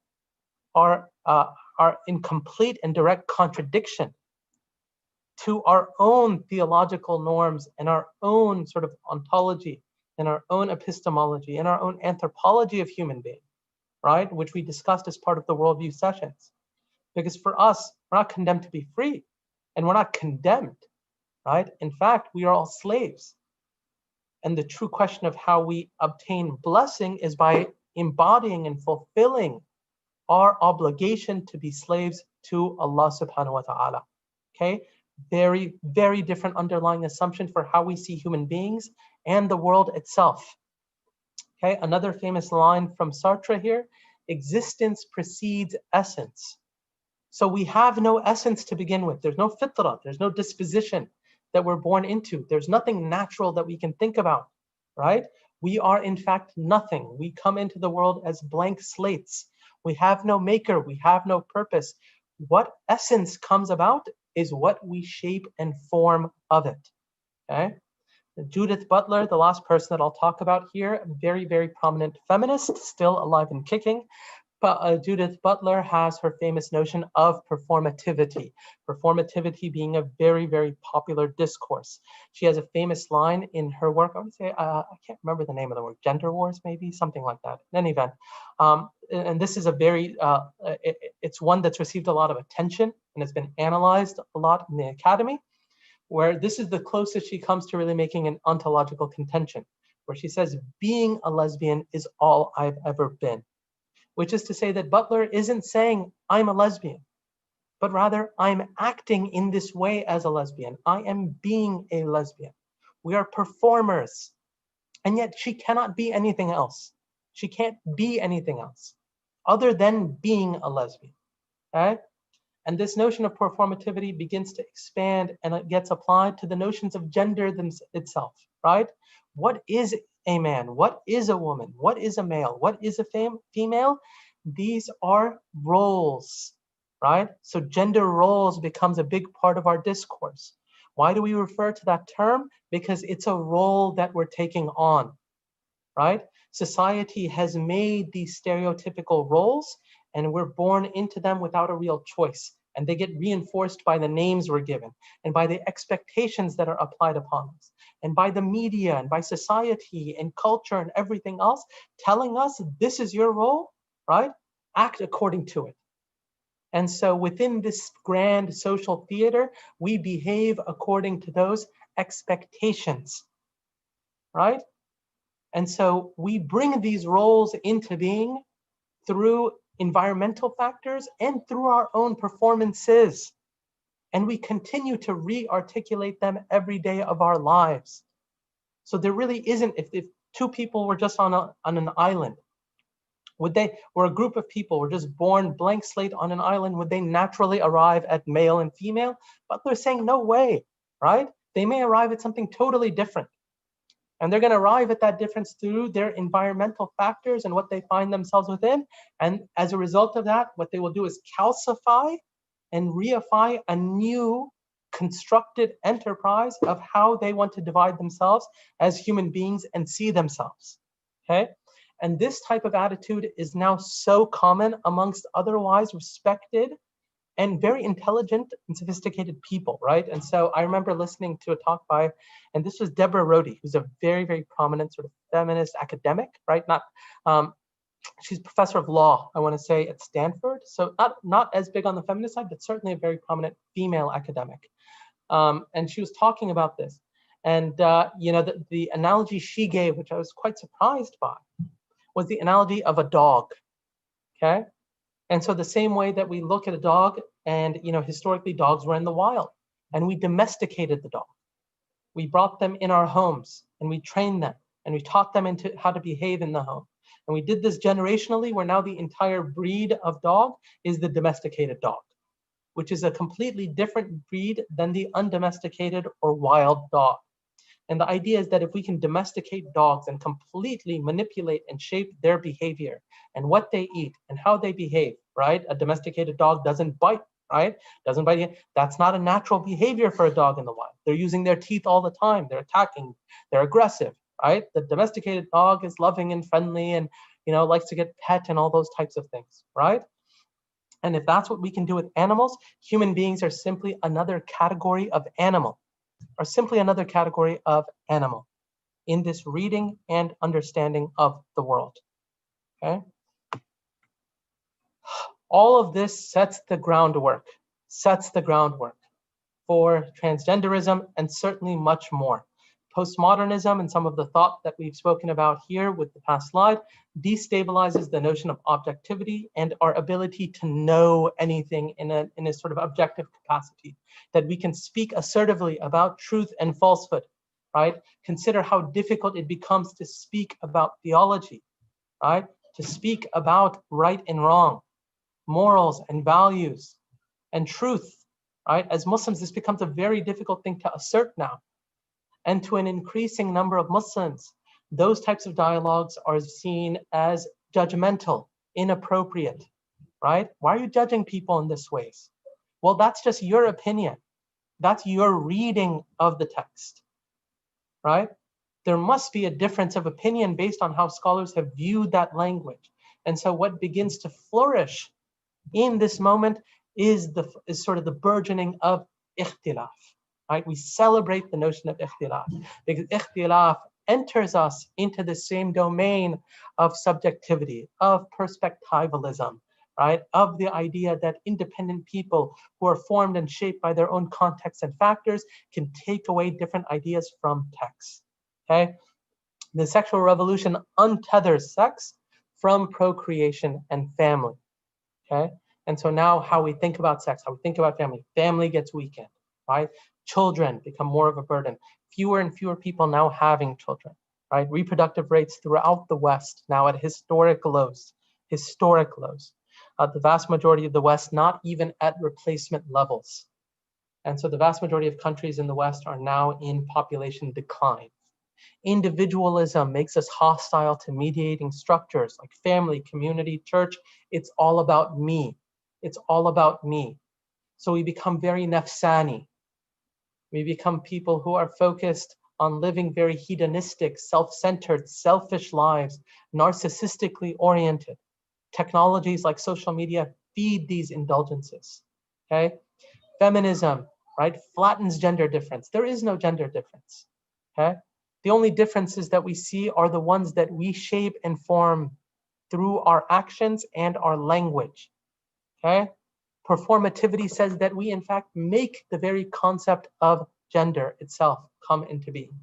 are in complete and direct contradiction to our own theological norms and our own sort of ontology and our own epistemology and our own anthropology of human being, right? Which we discussed as part of the worldview sessions. Because for us, we're not condemned to be free, and we're not condemned, right? In fact, we are all slaves. And the true question of how we obtain blessing is by embodying and fulfilling our obligation to be slaves to Allah subhanahu wa ta'ala, okay? Very, very different underlying assumption for how we see human beings and the world itself. Okay, another famous line from Sartre here, existence precedes essence. So we have no essence to begin with. There's no fitrah, there's no disposition that we're born into. There's nothing natural that we can think about, right? We are in fact nothing. We come into the world as blank slates. We have no maker, we have no purpose. What essence comes about is what we shape and form of it, okay? Judith Butler, the last person that I'll talk about here, a very, very prominent feminist, still alive and kicking. But Judith Butler has her famous notion of performativity. Performativity being a very, very popular discourse. She has a famous line in her work, I would say, I can't remember the name of the work, Gender Wars maybe, something like that. In any event, and this is a very, it's one that's received a lot of attention and has been analyzed a lot in the academy, where this is the closest she comes to really making an ontological contention, where she says, being a lesbian is all I've ever been. Which is to say that Butler isn't saying I'm a lesbian, but rather I'm acting in this way as a lesbian. I am being a lesbian. We are performers, and yet she cannot be anything else. She can't be anything else other than being a lesbian, okay? And this notion of performativity begins to expand and it gets applied to the notions of gender itself, right? What is a man? What is a woman? What is a male? What is a female? These are roles, right? So gender roles becomes a big part of our discourse. Why do we refer to that term? Because it's a role that we're taking on. right? Society has made these stereotypical roles, and we're born into them without a real choice. And they get reinforced by the names we're given, and by the expectations that are applied upon us, and by the media, and by society, and culture, and everything else, telling us this is your role, right? Act according to it. And so within this grand social theater, we behave according to those expectations, right? And so we bring these roles into being through environmental factors and through our own performances. And we continue to re-articulate them every day of our lives. So there really isn't, if two people were just on an island, or a group of people were just born blank slate on an island, would they naturally arrive at male and female? But they're saying no way, right? They may arrive at something totally different. And they're going to arrive at that difference through their environmental factors and what they find themselves within. And as a result of that, what they will do is calcify and reify a new constructed enterprise of how they want to divide themselves as human beings and see themselves. Okay? And this type of attitude is now so common amongst otherwise respected and very intelligent and sophisticated people, right? And so I remember listening to a talk by, and this was Deborah Rhodey, who's a very, very prominent sort of feminist academic, right? She's professor of law, I want to say, at Stanford. So not as big on the feminist side, but certainly a very prominent female academic. And she was talking about this. And the analogy she gave, which I was quite surprised by, was the analogy of a dog, okay? And so the same way that we look at a dog, and historically dogs were in the wild, and we domesticated the dog. We brought them in our homes, and we trained them, and we taught them into how to behave in the home. And we did this generationally, where now the entire breed of dog is the domesticated dog, which is a completely different breed than the undomesticated or wild dog. And the idea is that if we can domesticate dogs and completely manipulate and shape their behavior and what they eat and how they behave, right? A domesticated dog doesn't bite, right? Doesn't bite. That's not a natural behavior for a dog in the wild. They're using their teeth all the time. They're attacking. They're aggressive, right? The domesticated dog is loving and friendly and, likes to get pet and all those types of things, right? And if that's what we can do with animals, human beings are simply another category of animal. In this reading and understanding of the world. Okay? All of this sets the groundwork for transgenderism and certainly much more. Postmodernism and some of the thought that we've spoken about here with the past slide destabilizes the notion of objectivity and our ability to know anything in a sort of objective capacity, that we can speak assertively about truth and falsehood, right? Consider how difficult it becomes to speak about theology, right? To speak about right and wrong, morals and values and truth, right? As Muslims, this becomes a very difficult thing to assert now. And to an increasing number of Muslims, those types of dialogues are seen as judgmental, inappropriate, right? Why are you judging people in this ways? Well, that's just your opinion. That's your reading of the text, right? There must be a difference of opinion based on how scholars have viewed that language. And so what begins to flourish in this moment is sort of the burgeoning of ikhtilaf. Right? We celebrate the notion of ikhtilaf because ikhtilaf enters us into the same domain of subjectivity, of perspectivalism, right? Of the idea that independent people who are formed and shaped by their own contexts and factors can take away different ideas from text. Okay? The sexual revolution untethers sex from procreation and family. Okay? And so now how we think about sex, how we think about family gets weakened, right? Children become more of a burden. Fewer and fewer people now having children, right? Reproductive rates throughout the West now at historic lows. The vast majority of the West not even at replacement levels. And so the vast majority of countries in the West are now in population decline. Individualism makes us hostile to mediating structures like family, community, church. It's all about me. So we become very nafsani. We become people who are focused on living very hedonistic, self-centered, selfish lives, narcissistically oriented. Technologies like social media feed these indulgences, okay? Feminism, right, flattens gender difference. There is no gender difference, okay? The only differences that we see are the ones that we shape and form through our actions and our language, okay? Performativity says that we, in fact, make the very concept of gender itself come into being.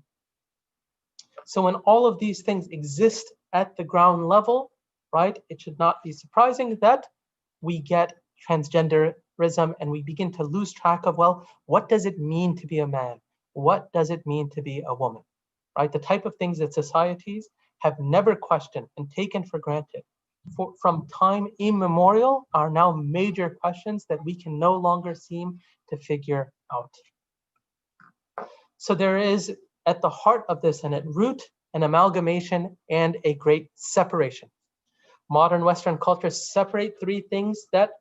So when all of these things exist at the ground level, right, it should not be surprising that we get transgenderism and we begin to lose track of, well, what does it mean to be a man? What does it mean to be a woman? Right? The type of things that societies have never questioned and taken for granted from time immemorial are now major questions that we can no longer seem to figure out. So there is at the heart of this and at root an amalgamation and a great separation. Modern Western cultures separate three things that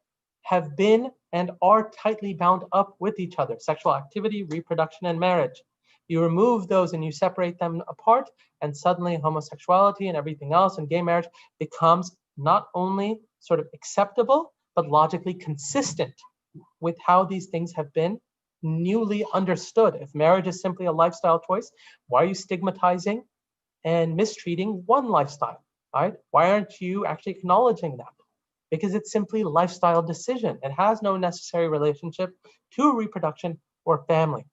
have been and are tightly bound up with each other: sexual activity, reproduction, and marriage. You remove those and you separate them apart, and suddenly homosexuality and everything else and gay marriage becomes not only sort of acceptable, but logically consistent with how these things have been newly understood. If marriage is simply a lifestyle choice, why are you stigmatizing and mistreating one lifestyle, right? Why aren't you actually acknowledging that? Because it's simply a lifestyle decision. It has no necessary relationship to reproduction or family.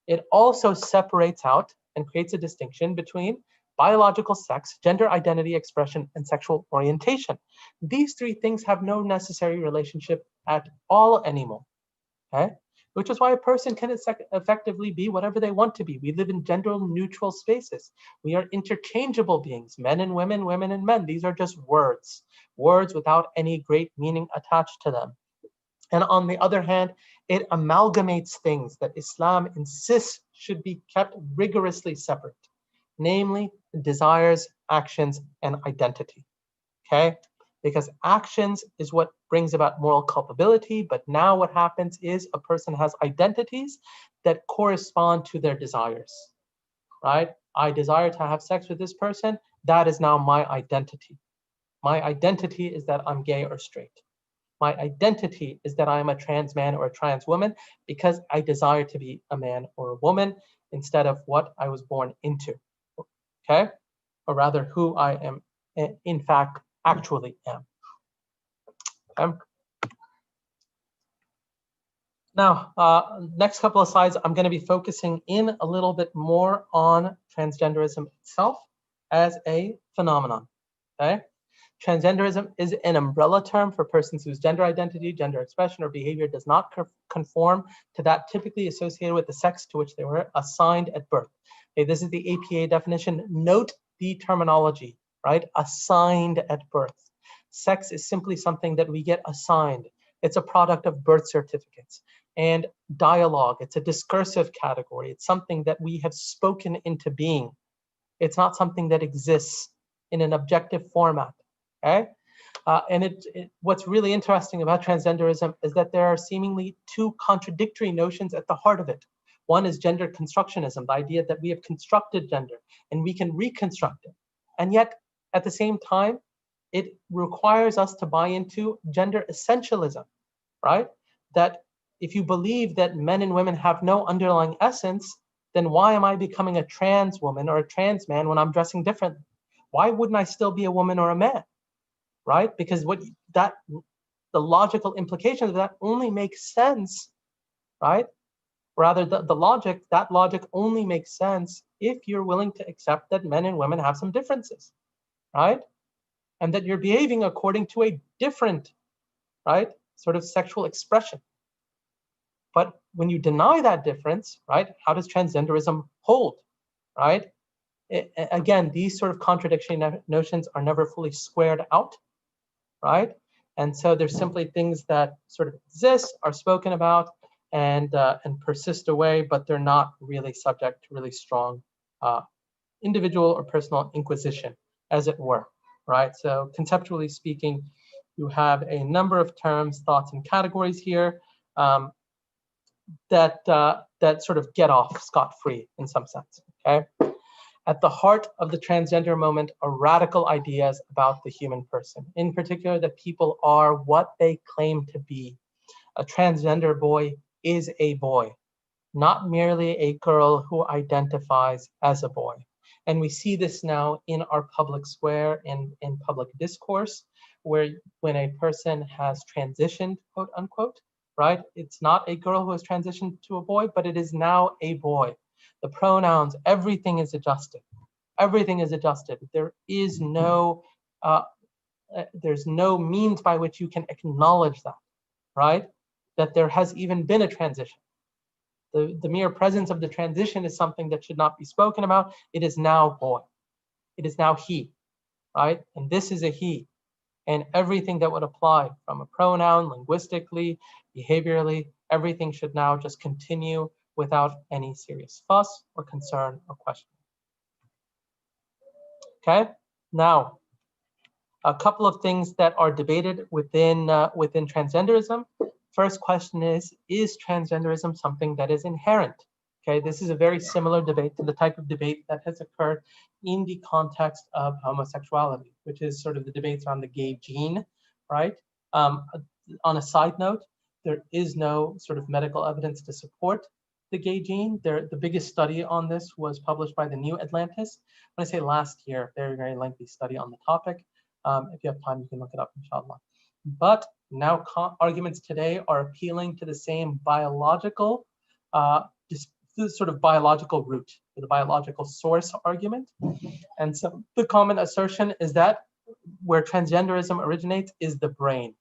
It also separates out and creates a distinction between biological sex, gender identity expression, and sexual orientation. These three things have no necessary relationship at all anymore, okay? Which is why a person can effectively be whatever they want to be. We live in gender neutral spaces. We are interchangeable beings, men and women, women and men. These are just words without any great meaning attached to them. And on the other hand, it amalgamates things that Islam insists should be kept rigorously separate, namely desires, actions, and identity, okay? Because actions is what brings about moral culpability, but now what happens is a person has identities that correspond to their desires, right? I desire to have sex with this person, that is now my identity. My identity is that I'm gay or straight. My identity is that I am a trans man or a trans woman because I desire to be a man or a woman instead of what I was born into, okay? Or rather, who I am, in fact, actually am. Okay? Now, next couple of slides, I'm going to be focusing in a little bit more on transgenderism itself as a phenomenon, okay? Transgenderism is an umbrella term for persons whose gender identity, gender expression, or behavior does not conform to that typically associated with the sex to which they were assigned at birth. Okay, this is the APA definition. Note the terminology, right? Assigned at birth. Sex is simply something that we get assigned. It's a product of birth certificates. And dialogue, it's a discursive category. It's something that we have spoken into being. It's not something that exists in an objective format. Okay? And what's really interesting about transgenderism is that there are seemingly two contradictory notions at the heart of it. One is gender constructionism, the idea that we have constructed gender and we can reconstruct it. And yet, at the same time, it requires us to buy into gender essentialism, right? That if you believe that men and women have no underlying essence, then why am I becoming a trans woman or a trans man when I'm dressing differently? Why wouldn't I still be a woman or a man? Right? Because the logical implications of that only makes sense, right? Rather, that logic only makes sense if you're willing to accept that men and women have some differences, right? And that you're behaving according to a different, right, sort of sexual expression. But when you deny that difference, right, how does transgenderism hold, right? Again, these sort of contradictory notions are never fully squared out, right? And so there's simply things that sort of exist, are spoken about, and persist away, but they're not really subject to really strong individual or personal inquisition, as it were, right? So conceptually speaking, you have a number of terms, thoughts, and categories here that sort of get off scot-free in some sense. Okay. At the heart of the transgender movement are radical ideas about the human person, in particular that people are what they claim to be. A transgender boy is a boy, not merely a girl who identifies as a boy. And we see this now in our public square and in public discourse, where when a person has transitioned, quote unquote, right? It's not a girl who has transitioned to a boy, but it is now a boy. The pronouns, everything is adjusted. Everything is adjusted. There's no means by which you can acknowledge that, right? That there has even been a transition. The mere presence of the transition is something that should not be spoken about. It is now boy. It is now he, right? And this is a he. And everything that would apply from a pronoun, linguistically, behaviorally, everything should now just continue without any serious fuss or concern or question. Okay, now a couple of things that are debated within transgenderism. First question is transgenderism something that is inherent? Okay, this is a very similar debate to the type of debate that has occurred in the context of homosexuality, which is sort of the debates around the gay gene, right? On a side note, there is no sort of medical evidence to support the gay gene. The biggest study on this was published by the New Atlantis. When I say last year, very, very lengthy study on the topic. If you have time, you can look it up, inshallah. But now arguments today are appealing to the same biological, sort of biological root, the biological source argument. And so the common assertion is that where transgenderism originates is the brain.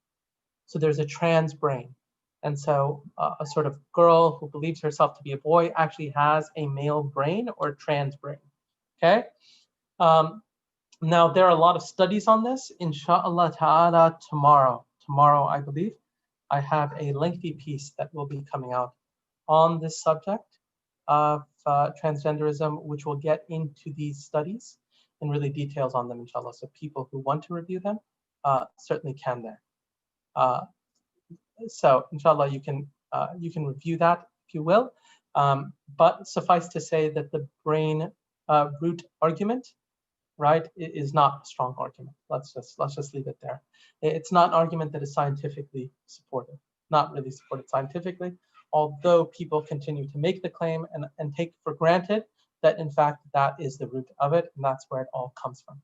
So there's a trans brain. And so a sort of girl who believes herself to be a boy actually has a male brain or trans brain, okay? Now, there are a lot of studies on this. Inshallah ta'ala, tomorrow, I believe, I have a lengthy piece that will be coming out on this subject of transgenderism, which will get into these studies and really details on them, inshallah. So people who want to review them certainly can there. So inshallah, you can review that if you will. But suffice to say that the brain root argument, right, it is not a strong argument. Let's just leave it there. It's not an argument that is scientifically supported, not really supported scientifically, although people continue to make the claim and take for granted that in fact that is the root of it, and that's where it all comes from.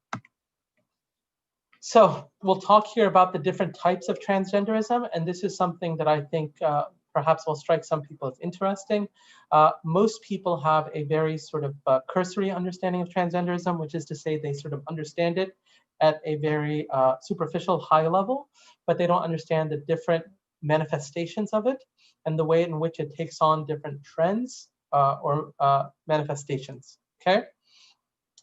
So we'll talk here about the different types of transgenderism, and this is something that I think perhaps will strike some people as interesting. Most people have a very sort of cursory understanding of transgenderism, which is to say they sort of understand it at a very superficial, high level, but they don't understand the different manifestations of it and the way in which it takes on different trends or manifestations, okay?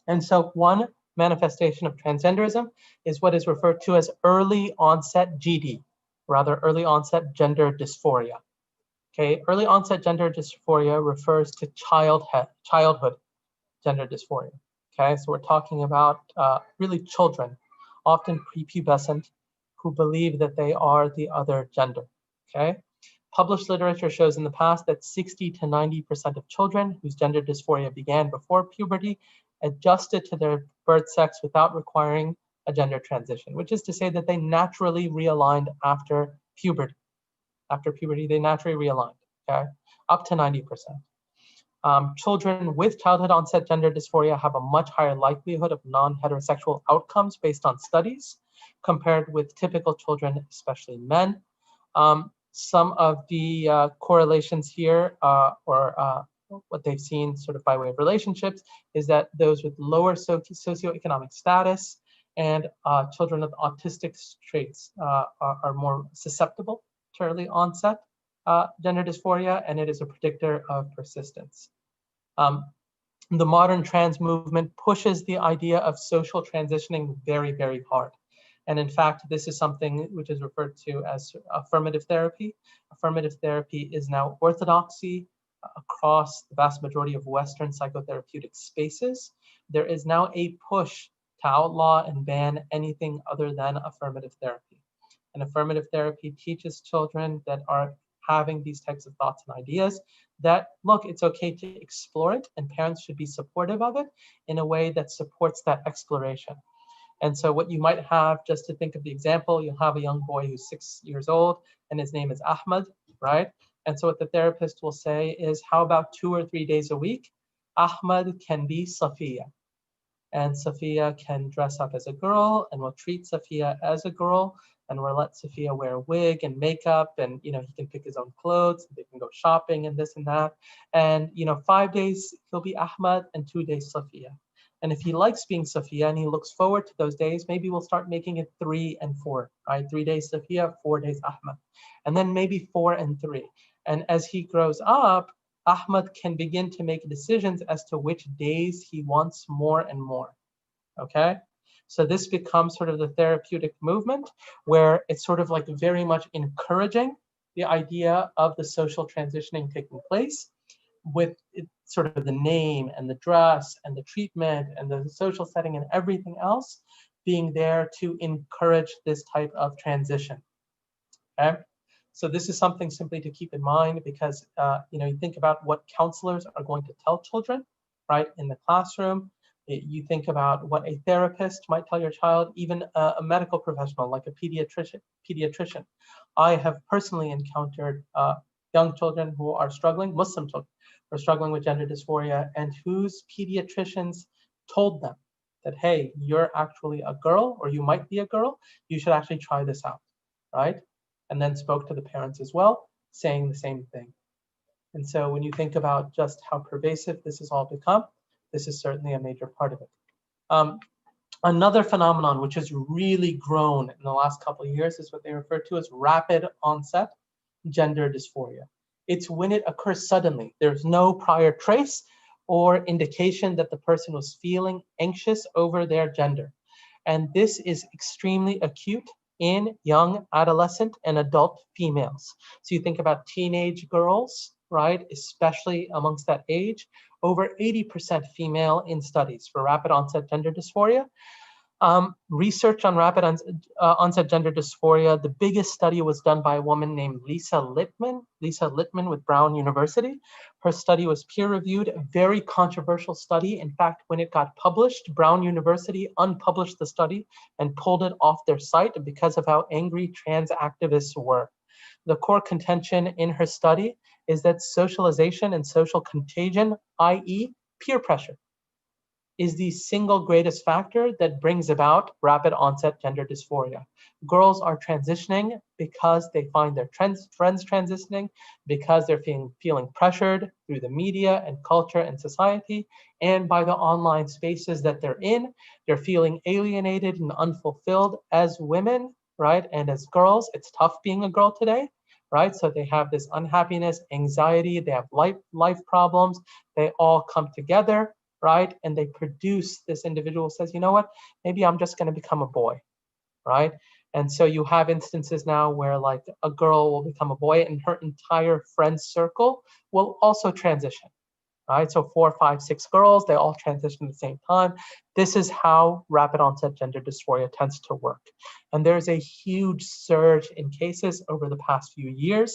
And so one manifestation of transgenderism is what is referred to as early onset GD, rather early onset gender dysphoria. Okay, early onset gender dysphoria refers to childhood gender dysphoria. Okay, so we're talking about really children, often prepubescent, who believe that they are the other gender. Okay, published literature shows in the past that 60 to 90% of children whose gender dysphoria began before puberty adjusted to their birth sex without requiring a gender transition, which is to say that they naturally realigned after puberty. After puberty, they naturally realigned, okay? Up to 90%. Children with childhood onset gender dysphoria have a much higher likelihood of non-heterosexual outcomes based on studies compared with typical children, especially men. Some of the correlations here or what they've seen sort of by way of relationships is that those with lower socioeconomic status and children with autistic traits are more susceptible to early onset gender dysphoria, and it is a predictor of persistence. The modern trans movement pushes the idea of social transitioning very, very hard. And in fact, this is something which is referred to as affirmative therapy. Affirmative therapy is now orthodoxy across the vast majority of Western psychotherapeutic spaces. There is now a push to outlaw and ban anything other than affirmative therapy. And affirmative therapy teaches children that having these types of thoughts and ideas that, look, it's okay to explore it, and parents should be supportive of it in a way that supports that exploration. And so what you might have, just to think of the example, you'll have a young boy who's 6 years old and his name is Ahmed, right? And so what the therapist will say is, how about 2 or 3 days a week, Ahmed can be Safiya. And Safiya can dress up as a girl, and we'll treat Safiya as a girl, and we'll let Safiya wear a wig and makeup, and he can pick his own clothes, they can go shopping and this and that. And 5 days he'll be Ahmed and 2 days Safiya. And if he likes being Safiya and he looks forward to those days, maybe we'll start making it 3 and 4, right? 3 days Safiya, 4 days Ahmed, and then maybe 4 and 3. And as he grows up, Ahmed can begin to make decisions as to which days he wants more and more, okay? So this becomes sort of the therapeutic movement, where it's sort of like very much encouraging the idea of the social transitioning taking place, with sort of the name and the dress and the treatment and the social setting and everything else being there to encourage this type of transition, okay? So this is something simply to keep in mind, because you think about what counselors are going to tell children, right, in the classroom. You think about what a therapist might tell your child, even a medical professional like a pediatrician. I have personally encountered young children who are struggling, Muslim children, who are struggling with gender dysphoria, and whose pediatricians told them that, hey, you're actually a girl, or you might be a girl, you should actually try this out, right? And then spoke to the parents as well, saying the same thing. And so when you think about just how pervasive this has all become, this is certainly a major part of it. Another phenomenon which has really grown in the last couple of years is what they refer to as rapid onset gender dysphoria. It's when it occurs suddenly. There's no prior trace or indication that the person was feeling anxious over their gender. And this is extremely acute in young adolescent and adult females. So you think about teenage girls, right, especially amongst that age, over 80% female in studies for rapid onset gender dysphoria. Research on rapid onset gender dysphoria, the biggest study was done by a woman named Lisa Littman with Brown University. Her study was peer-reviewed, a very controversial study. In fact, when it got published, Brown University unpublished the study and pulled it off their site because of how angry trans activists were. The core contention in her study is that socialization and social contagion, i.e. peer pressure, is the single greatest factor that brings about rapid onset gender dysphoria. Girls are transitioning because they find their friends transitioning, because they're feeling pressured through the media and culture and society, and by the online spaces that they're in. They're feeling alienated and unfulfilled as women, right? And as girls, it's tough being a girl today, right? So they have this unhappiness, anxiety, they have life problems, they all come together, right? And they produce, this individual says, you know what, maybe I'm just going to become a boy, right? And so you have instances now where like a girl will become a boy and her entire friend circle will also transition, right? So 4, 5, 6 girls, they all transition at the same time. This is how rapid onset gender dysphoria tends to work. And there's a huge surge in cases over the past few years.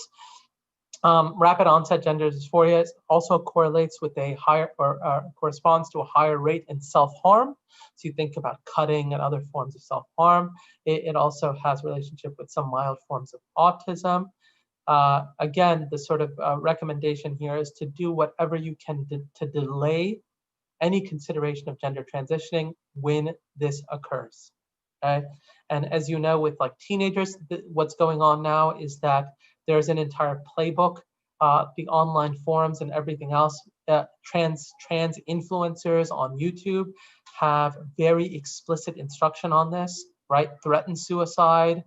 Rapid onset gender dysphoria also correlates with a higher, or corresponds to a higher rate in self-harm. So you think about cutting and other forms of self-harm. It also has a relationship with some mild forms of autism. Again, the sort of recommendation here is to do whatever you can to delay any consideration of gender transitioning when this occurs. Okay? And as you know, with like teenagers, what's going on now is that there's an entire playbook, the online forums and everything else. Trans influencers on YouTube have very explicit instruction on this, right? Threaten suicide,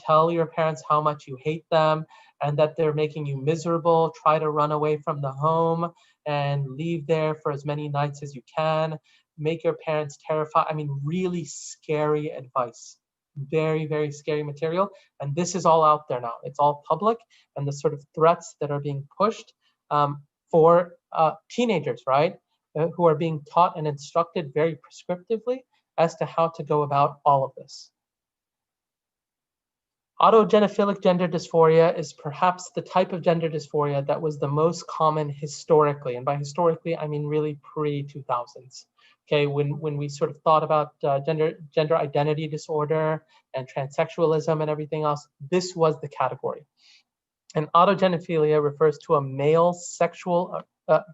tell your parents how much you hate them and that they're making you miserable, try to run away from the home and leave there for as many nights as you can, make your parents terrified. I mean, really scary advice. Very, very scary material. And this is all out there now. It's all public, and the sort of threats that are being pushed for teenagers, right? Who are being taught and instructed very prescriptively as to how to go about all of this. Autogenophilic gender dysphoria is perhaps the type of gender dysphoria that was the most common historically. And by historically, I mean really pre-2000s. Okay, when we sort of thought about gender identity disorder and transsexualism and everything else, this was the category. And autogenophilia refers to a male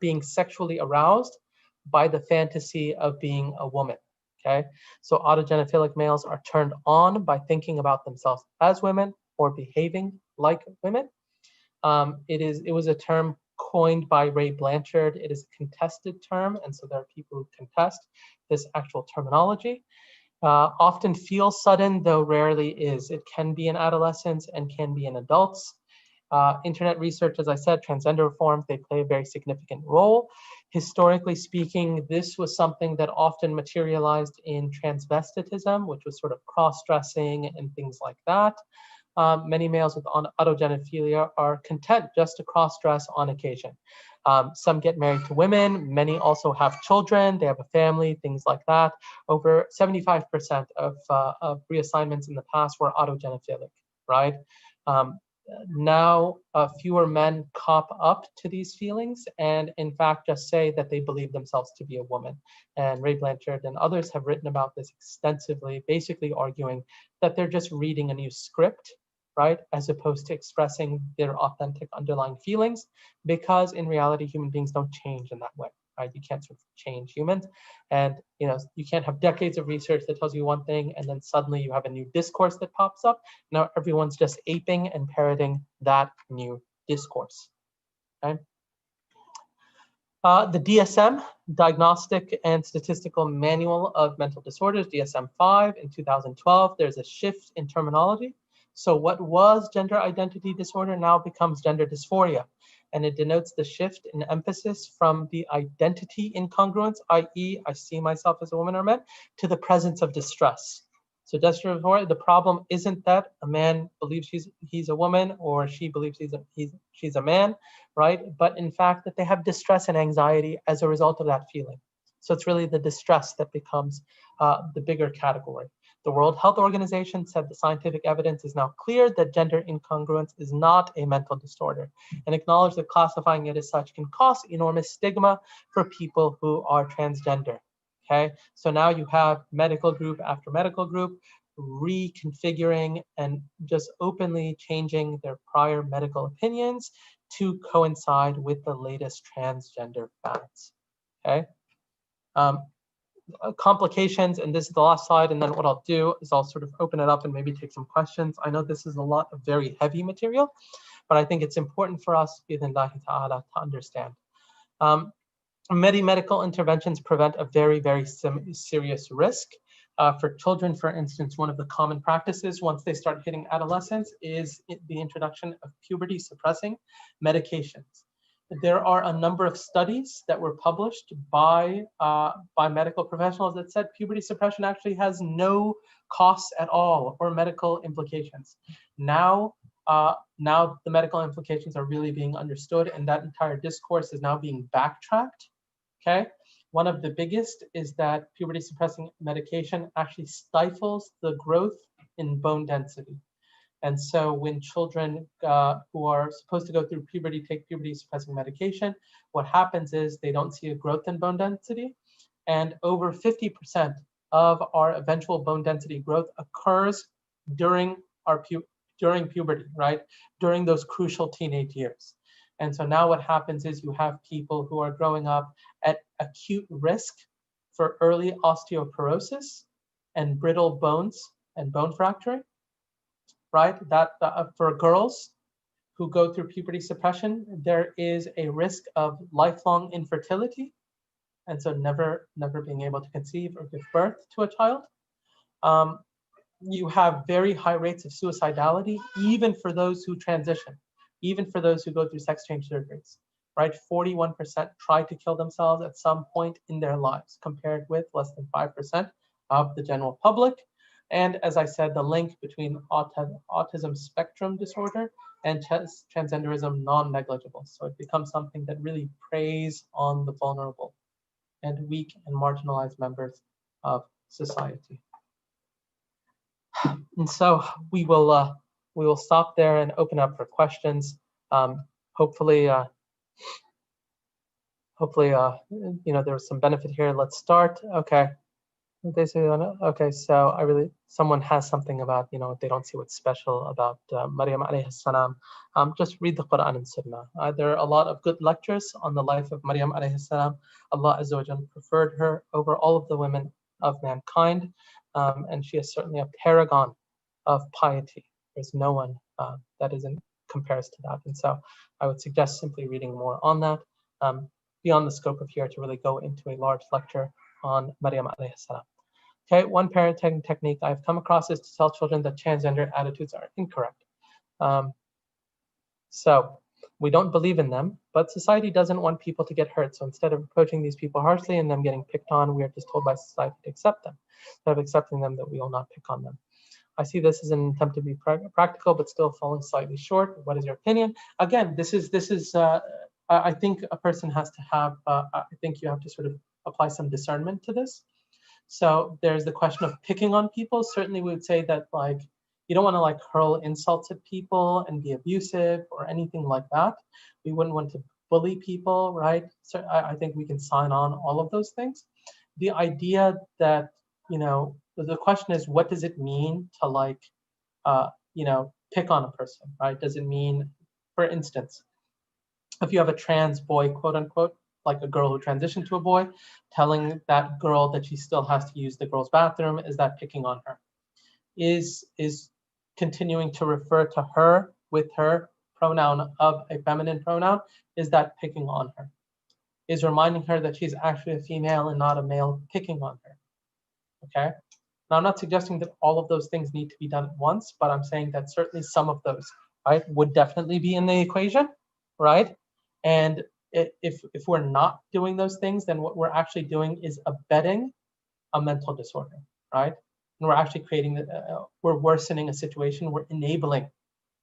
being sexually aroused by the fantasy of being a woman. Okay, so autogenophilic males are turned on by thinking about themselves as women or behaving like women. It was a term coined by Ray Blanchard. It is a contested term, and so there are people who contest this actual terminology. Often feels sudden, though rarely is. It can be in adolescents and can be in adults. Internet research, as I said, transgender reforms, they play a very significant role. Historically speaking, this was something that often materialized in transvestitism, which was sort of cross-dressing and things like that. Many males with autogenophilia are content just to cross-dress on occasion. Some get married to women. Many also have children. They have a family, things like that. Over 75% of reassignments in the past were autogenophilic, right? Now, fewer men cop up to these feelings and, in fact, just say that they believe themselves to be a woman. And Ray Blanchard and others have written about this extensively, basically arguing that they're just reading a new script, right, as opposed to expressing their authentic underlying feelings, because in reality, human beings don't change in that way. Right? You can't sort of change humans, and you can't have decades of research that tells you one thing, and then suddenly you have a new discourse that pops up. Now everyone's just aping and parroting that new discourse. Okay? The DSM, Diagnostic and Statistical Manual of Mental Disorders, DSM-5 in 2012. There's a shift in terminology. So what was gender identity disorder now becomes gender dysphoria. And it denotes the shift in emphasis from the identity incongruence, i.e., I see myself as a woman or man, to the presence of distress. So gender dysphoria, the problem isn't that a man believes he's a woman or she believes she's a man, right? But in fact, that they have distress and anxiety as a result of that feeling. So it's really the distress that becomes the bigger category. The World Health Organization said the scientific evidence is now clear that gender incongruence is not a mental disorder, and acknowledge that classifying it as such can cause enormous stigma for people who are transgender. Okay, so now you have medical group after medical group reconfiguring and just openly changing their prior medical opinions to coincide with the latest transgender fads. Okay. Complications, and this is the last slide, and then what I'll do is I'll sort of open it up and maybe take some questions. I know this is a lot of very heavy material, but I think it's important for us, bi'idhnillahi ta'ala, to understand. Many medical interventions prevent a very, very serious risk. For children, for instance, one of the common practices once they start hitting adolescence is the introduction of puberty suppressing medications. There are a number of studies that were published by medical professionals that said puberty suppression actually has no costs at all or medical implications. Now the medical implications are really being understood, and that entire discourse is now being backtracked. Okay, one of the biggest is that puberty suppressing medication actually stifles the growth in bone density. And so when children who are supposed to go through puberty take puberty suppressing medication, what happens is they don't see a growth in bone density. And over 50% of our eventual bone density growth occurs during puberty, right? During those crucial teenage years. And so now what happens is you have people who are growing up at acute risk for early osteoporosis and brittle bones and bone fracturing. Right, that for girls who go through puberty suppression, there is a risk of lifelong infertility, and so never being able to conceive or give birth to a child. You have very high rates of suicidality, even for those who transition, even for those who go through sex change surgeries. Right, 41% try to kill themselves at some point in their lives, compared with less than 5% of the general public. And as I said, the link between autism spectrum disorder and transgenderism non-negligible. So it becomes something that really preys on the vulnerable and weak and marginalized members of society. And so we will we will stop there and open up for questions. Hopefully, you know, there was some benefit here. Let's start. Okay. Okay, so someone has something about, you know, they don't see what's special about Maryam alayhi salam. Just read the Quran and Sunnah. There are a lot of good lectures on the life of Maryam alayhi salam. Allah Azza wa Jalla preferred her over all of the women of mankind, and she is certainly a paragon of piety. There's no one that compares to that, and so I would suggest simply reading more on that, beyond the scope of here to really go into a large lecture on Maryam alayhi salam. Okay, one parenting technique I've come across is to tell children that transgender attitudes are incorrect. So we don't believe in them, but society doesn't want people to get hurt. So instead of approaching these people harshly and them getting picked on, we are just told by society to accept them. Instead of accepting them, that we will not pick on them. I see this as an attempt to be practical, but still falling slightly short. What is your opinion? Again, this is. I think a person has to have. I think you have to sort of apply some discernment to this. So there's the question of picking on people. Certainly we would say that, like, you don't want to like hurl insults at people and be abusive or anything like that. We wouldn't want to bully people, right? So I think we can sign on all of those things. The idea that, you know, the question is, what does it mean to like, you know, pick on a person, right? Does it mean, for instance, if you have a trans boy, quote unquote, like a girl who transitioned to a boy, telling that girl that she still has to use the girl's bathroom, is that picking on her? Is continuing to refer to her with her pronoun of a feminine pronoun, is that picking on her? Is reminding her that she's actually a female and not a male picking on her? Okay. Now, I'm not suggesting that all of those things need to be done at once, but I'm saying that certainly some of those, right, would definitely be in the equation, right? And if we're not doing those things, then what we're actually doing is abetting a mental disorder, right? And we're actually creating, we're worsening a situation, we're enabling,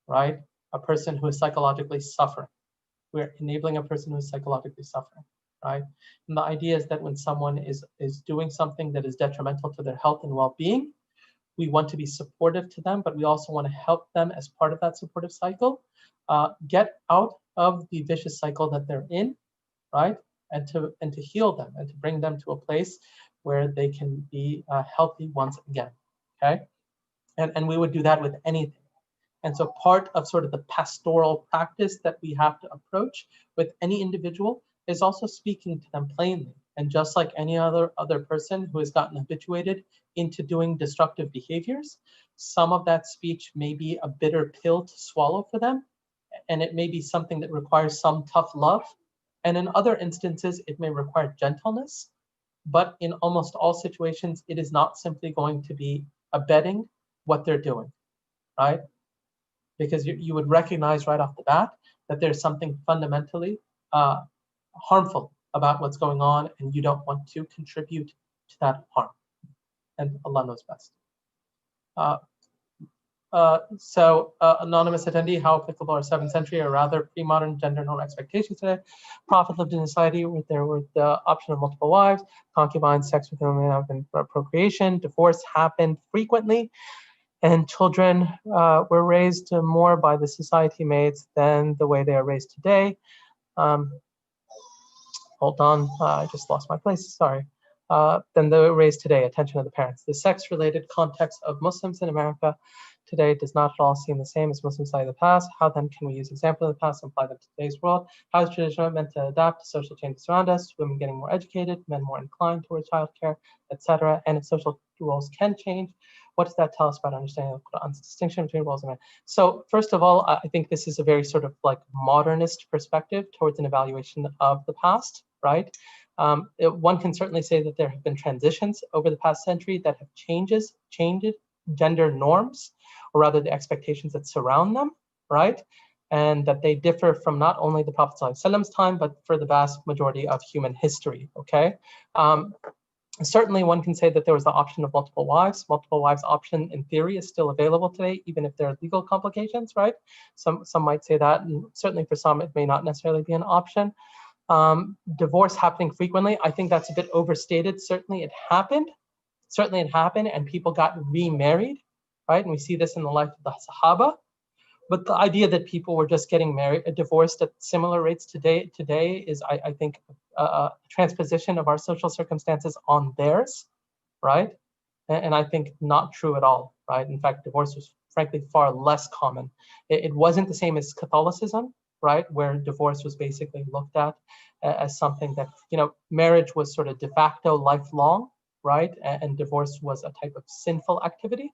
right, a person who is psychologically suffering. We're enabling a person who is psychologically suffering, right? And the idea is that when someone is doing something that is detrimental to their health and well-being, we want to be supportive to them, but we also want to help them as part of that supportive cycle, get out of the vicious cycle that they're in, right? And to heal them and to bring them to a place where they can be healthy once again, okay? And we would do that with anything. And so part of sort of the pastoral practice that we have to approach with any individual is also speaking to them plainly. And just like any other person who has gotten habituated into doing destructive behaviors, some of that speech may be a bitter pill to swallow for them. And it may be something that requires some tough love. And in other instances, it may require gentleness. But in almost all situations, it is not simply going to be abetting what they're doing, right? Because you would recognize right off the bat that there's something fundamentally harmful about what's going on, and you don't want to contribute to that harm. And Allah knows best. Anonymous attendee, how applicable are 7th century or rather pre-modern gender norm expectations today? Prophet lived in a society where there was the option of multiple wives, concubines, sex with women, and procreation. Divorce happened frequently, and children were raised more by the society mates than the way they are raised today. Hold on, I just lost my place, sorry. Than they were raised today, attention of the parents. The sex-related context of Muslims in America today does not at all seem the same as Muslims in the past. How then can we use examples of the past and apply them to today's world? How is tradition meant to adapt to social changes around us? Women getting more educated, men more inclined towards childcare, etc. And if social roles can change, what does that tell us about understanding of Quran's distinction between roles and men? So first of all, I think this is a very sort of like modernist perspective towards an evaluation of the past, right? One can certainly say that there have been transitions over the past century that have changed gender norms, or rather the expectations that surround them, right? And that they differ from not only the Prophet ﷺ's time, but for the vast majority of human history, okay? Certainly one can say that there was the option of multiple wives. Multiple wives option in theory is still available today, even if there are legal complications, right? Some might say that, and certainly for some it may not necessarily be an option. Divorce happening frequently, I think that's a bit overstated. Certainly it happened, and people got remarried, right? And we see this in the life of the Sahaba, But the idea that people were just getting married, divorced at similar rates today is, I think, a transposition of our social circumstances on theirs, right? And I think not true at all, right? In fact, divorce was frankly far less common. It wasn't the same as Catholicism, right? Where divorce was basically looked at as something that, marriage was sort of de facto lifelong, right? And divorce was a type of sinful activity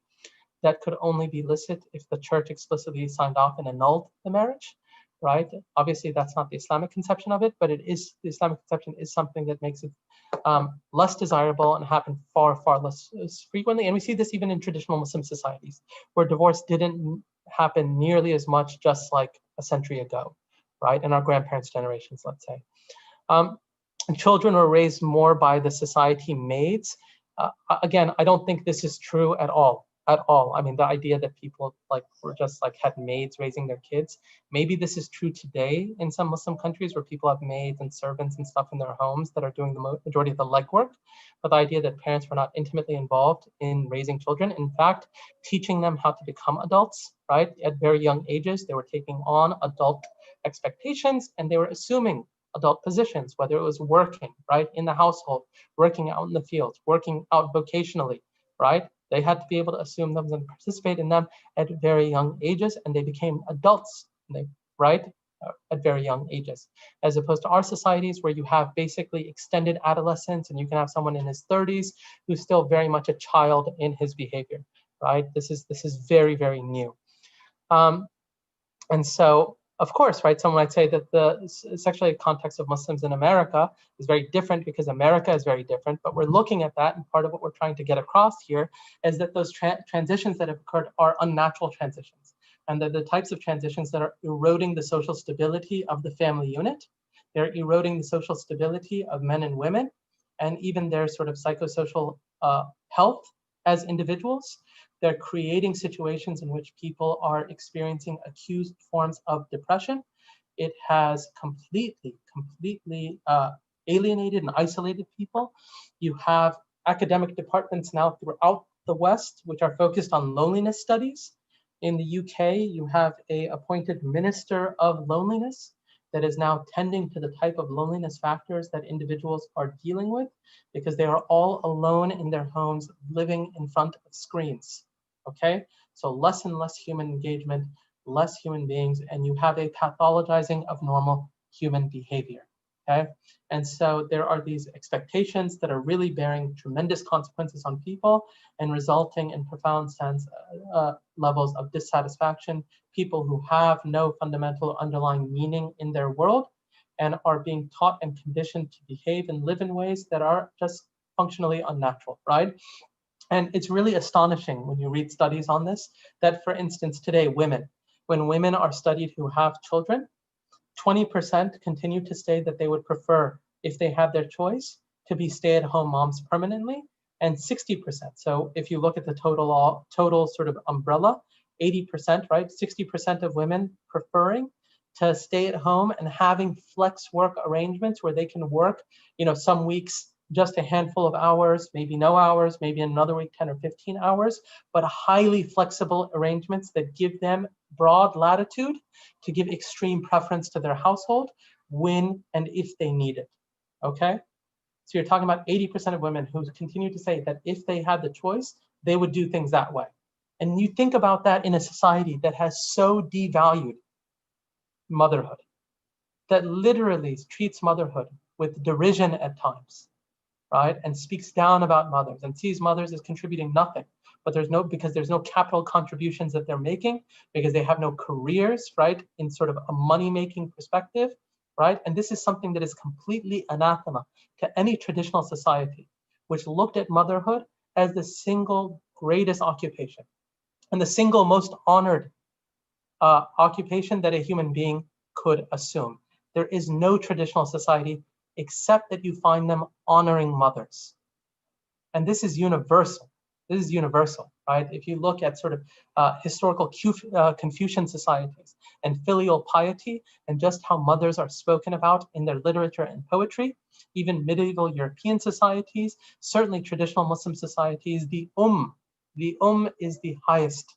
that could only be licit if the church explicitly signed off and annulled the marriage, right? Obviously, that's not the Islamic conception of it, but the Islamic conception is something that makes it less desirable and happen far less frequently. And we see this even in traditional Muslim societies, where divorce didn't happen nearly as much just like a century ago, right? In our grandparents' generations, let's say. Children were raised more by the society maids. Again, I don't think this is true at all. I mean, the idea that people were just had maids raising their kids. Maybe this is true today in some Muslim countries where people have maids and servants and stuff in their homes that are doing the majority of the legwork. But the idea that parents were not intimately involved in raising children, in fact, teaching them how to become adults, right? At very young ages, they were taking on adult expectations and they were assuming adult positions, whether it was working, right, in the household, working out in the fields, working out vocationally, right? They had to be able to assume them and participate in them at very young ages, and they became adults, right, at very young ages, as opposed to our societies where you have basically extended adolescence and you can have someone in his 30s who's still very much a child in his behavior, right? This is very, very new. And so, of course, right, someone might say that the sexual context of Muslims in America is very different because America is very different, but we're looking at that, and part of what we're trying to get across here is that those transitions that have occurred are unnatural transitions, and they're the types of transitions that are eroding the social stability of the family unit. They're eroding the social stability of men and women, and even their sort of psychosocial health as individuals. They're creating situations in which people are experiencing acute forms of depression. It has completely alienated and isolated people. You have academic departments now throughout the West which are focused on loneliness studies. In the UK, you have an appointed minister of loneliness that is now tending to the type of loneliness factors that individuals are dealing with because they are all alone in their homes living in front of screens. Okay, so less and less human engagement, less human beings, and you have a pathologizing of normal human behavior. Okay, and so there are these expectations that are really bearing tremendous consequences on people and resulting in profound levels of dissatisfaction. People who have no fundamental underlying meaning in their world and are being taught and conditioned to behave and live in ways that are just functionally unnatural, right? And it's really astonishing when you read studies on this, that for instance, today, when women are studied who have children, 20% continue to say that they would prefer, if they had their choice, to be stay-at-home moms permanently, and 60%. So if you look at the total sort of umbrella, 80%, right? 60% of women preferring to stay at home and having flex work arrangements where they can work, some weeks just a handful of hours, maybe no hours, maybe another week 10 or 15 hours, but highly flexible arrangements that give them broad latitude to give extreme preference to their household when and if they need it, okay? So you're talking about 80% of women who continue to say that if they had the choice, they would do things that way. And you think about that in a society that has so devalued motherhood, that literally treats motherhood with derision at times, right? And speaks down about mothers and sees mothers as contributing nothing. But because there's no capital contributions that they're making, because they have no careers, right? In sort of a money-making perspective, right? And this is something that is completely anathema to any traditional society, which looked at motherhood as the single greatest occupation and the single most honored occupation that a human being could assume. There is no traditional society except that you find them honoring mothers. And this is universal. This is universal, right? If you look at sort of historical Confucian societies and filial piety and just how mothers are spoken about in their literature and poetry, even medieval European societies, certainly traditional Muslim societies, the is the highest,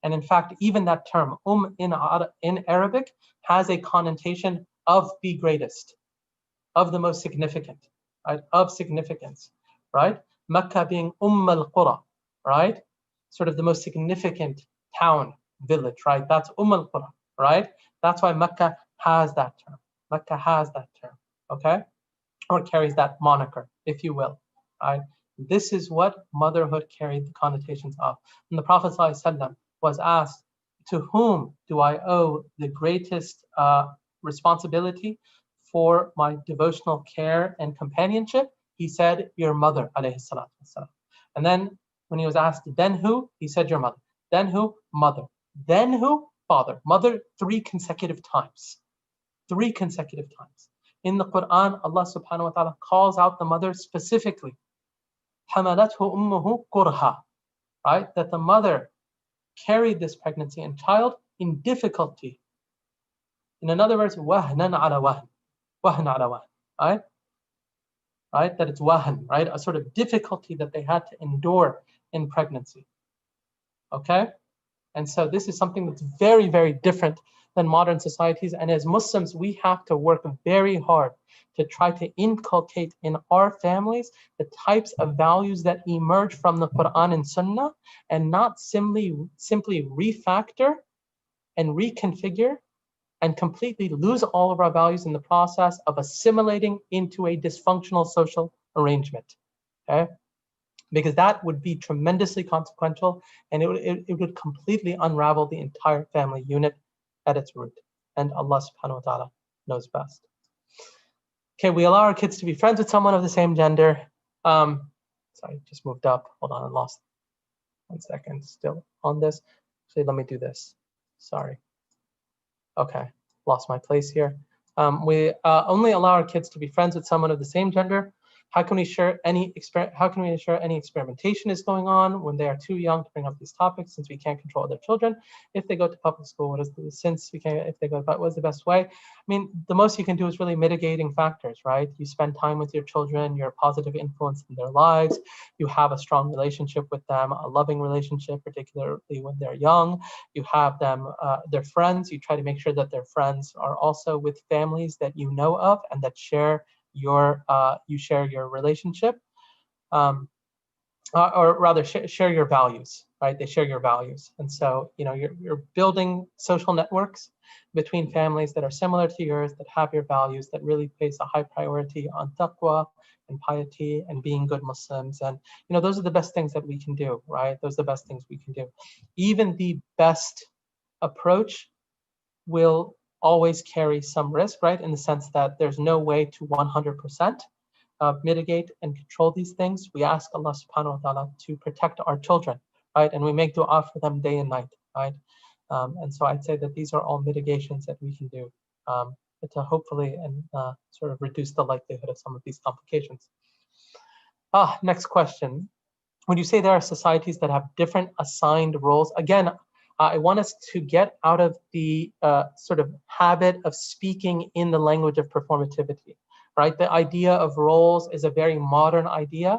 And in fact, even that term, in Arabic, has a connotation of the greatest, of the most significant, right? Of significance, right? Mecca being al-Qura, right? Sort of the most significant town, village, right? That's al-Qura, right? That's why Mecca has that term. Mecca has that term, okay? Or carries that moniker, if you will, right? This is what motherhood carried the connotations of. And the Prophet ﷺ was asked, to whom do I owe the greatest responsibility for my devotional care and companionship? He said, your mother, alayhi salatu wasalam. And then when he was asked, then who? He said, your mother. Then who? Mother. Then who? Father. Mother 3 consecutive times. 3 consecutive times. In the Quran, Allah subhanahu wa ta'ala calls out the mother specifically. حَمَلَتْهُ أُمُّهُ كُرْهًا, right? That the mother carried this pregnancy and child in difficulty. In other words, وَهْنًا عَلَى وَهْن. وَهْنًا عَلى وَهْن, right? Right? That it's wahan, right? A sort of difficulty that they had to endure in pregnancy. Okay? And so this is something that's very, very different than modern societies. And as Muslims, we have to work very hard to try to inculcate in our families the types of values that emerge from the Quran and Sunnah, and not simply refactor and reconfigure and completely lose all of our values in the process of assimilating into a dysfunctional social arrangement. Okay? Because that would be tremendously consequential, and it would completely unravel the entire family unit at its root. And Allah subhanahu wa ta'ala knows best. Okay, we allow our kids to be friends with someone of the same gender. Sorry, just moved up. Hold on, I lost 1 second. Still on this. Actually, let me do this. Sorry. Okay, lost my place here. We only allow our kids to be friends with someone of the same gender. How can we ensure any experimentation is going on when they are too young to bring up these topics, since we can't control their children? If they go to public school, what is the best way? I mean, the most you can do is really mitigating factors, right? You spend time with your children, you're a positive influence in their lives, you have a strong relationship with them, a loving relationship, particularly when they're young. You have them, their friends, you try to make sure that their friends are also with families that you know of and that share your relationship, or rather share your values, right? They share your values. And so, you know, you're building social networks between families that are similar to yours, that have your values, that really place a high priority on taqwa and piety and being good Muslims. And, you know, those are the best things that we can do, right? Those are the best things we can do. Even the best approach will always carry some risk, right? In the sense that there's no way to 100% mitigate and control these things. We ask Allah subhanahu wa ta'ala to protect our children, right? And we make dua for them day and night, right? And so I'd say that these are all mitigations that we can do to hopefully and sort of reduce the likelihood of some of these complications. Next question. Would you say there are societies that have different assigned roles? Again, I want us to get out of the sort of habit of speaking in the language of performativity, right? The idea of roles is a very modern idea,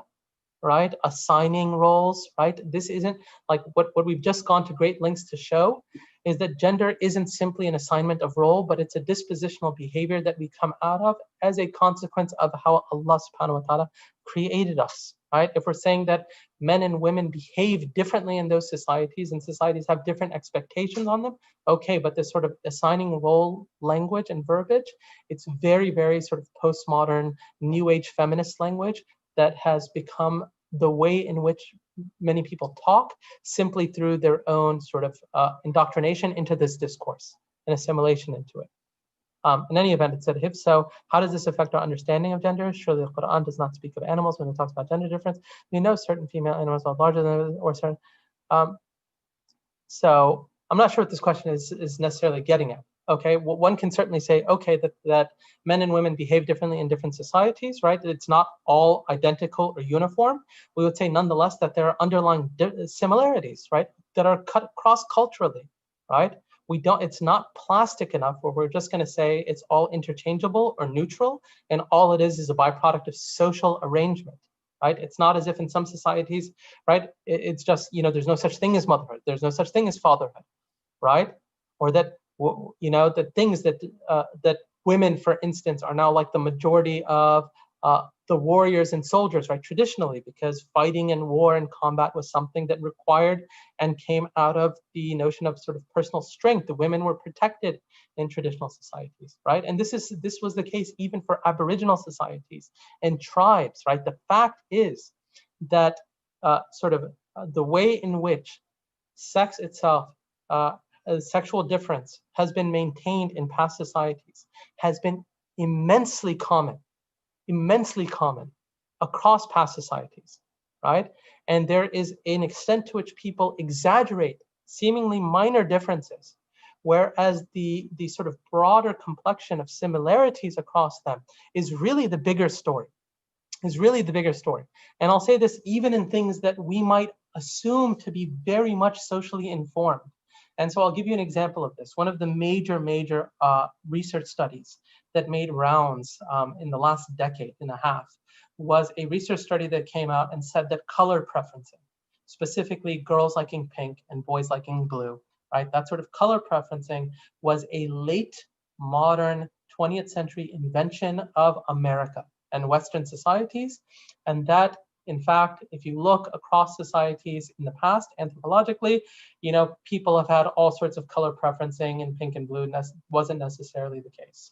right? Assigning roles, right? This isn't like what we've just gone to great lengths to show is that gender isn't simply an assignment of role, but it's a dispositional behavior that we come out of as a consequence of how Allah subhanahu wa ta'ala created us, right? If we're saying that men and women behave differently in those societies and societies have different expectations on them, okay, but this sort of assigning role language and verbiage, it's very, very sort of postmodern, new age feminist language that has become the way in which many people talk simply through their own sort of indoctrination into this discourse and assimilation into it. In any event, it said, if so, how does this affect our understanding of gender? Surely the Quran does not speak of animals when it talks about gender difference. We know certain female animals are larger than or certain. So I'm not sure what this question is necessarily getting at. Okay, well, one can certainly say, okay, that men and women behave differently in different societies, right? That it's not all identical or uniform. We would say nonetheless that there are underlying similarities, right? That are cut cross-culturally, right? It's not plastic enough where we're just going to say it's all interchangeable or neutral, and all it is a byproduct of social arrangement. right? It's not as if in some societies, right, it's just, there's no such thing as motherhood, there's no such thing as fatherhood, right? Or that, the things that women, for instance, are now like the majority of the warriors and soldiers, right? Traditionally, because fighting and war and combat was something that required and came out of the notion of sort of personal strength. The women were protected in traditional societies, right? And this was the case even for Aboriginal societies and tribes, right? The fact is that the way in which sex itself, sexual difference, has been maintained in past societies has been immensely common across past societies, right? And there is an extent to which people exaggerate seemingly minor differences, whereas the sort of broader complexion of similarities across them is really the bigger story. And I'll say this even in things that we might assume to be very much socially informed. And so I'll give you an example of this. One of the major research studies that made rounds in the last decade and a half was a research study that came out and said that color preferencing, specifically girls liking pink and boys liking blue, right? That sort of color preferencing was a late modern 20th century invention of America and Western societies. And that, in fact, if you look across societies in the past, anthropologically, people have had all sorts of color preferencing, and pink and blue wasn't necessarily the case.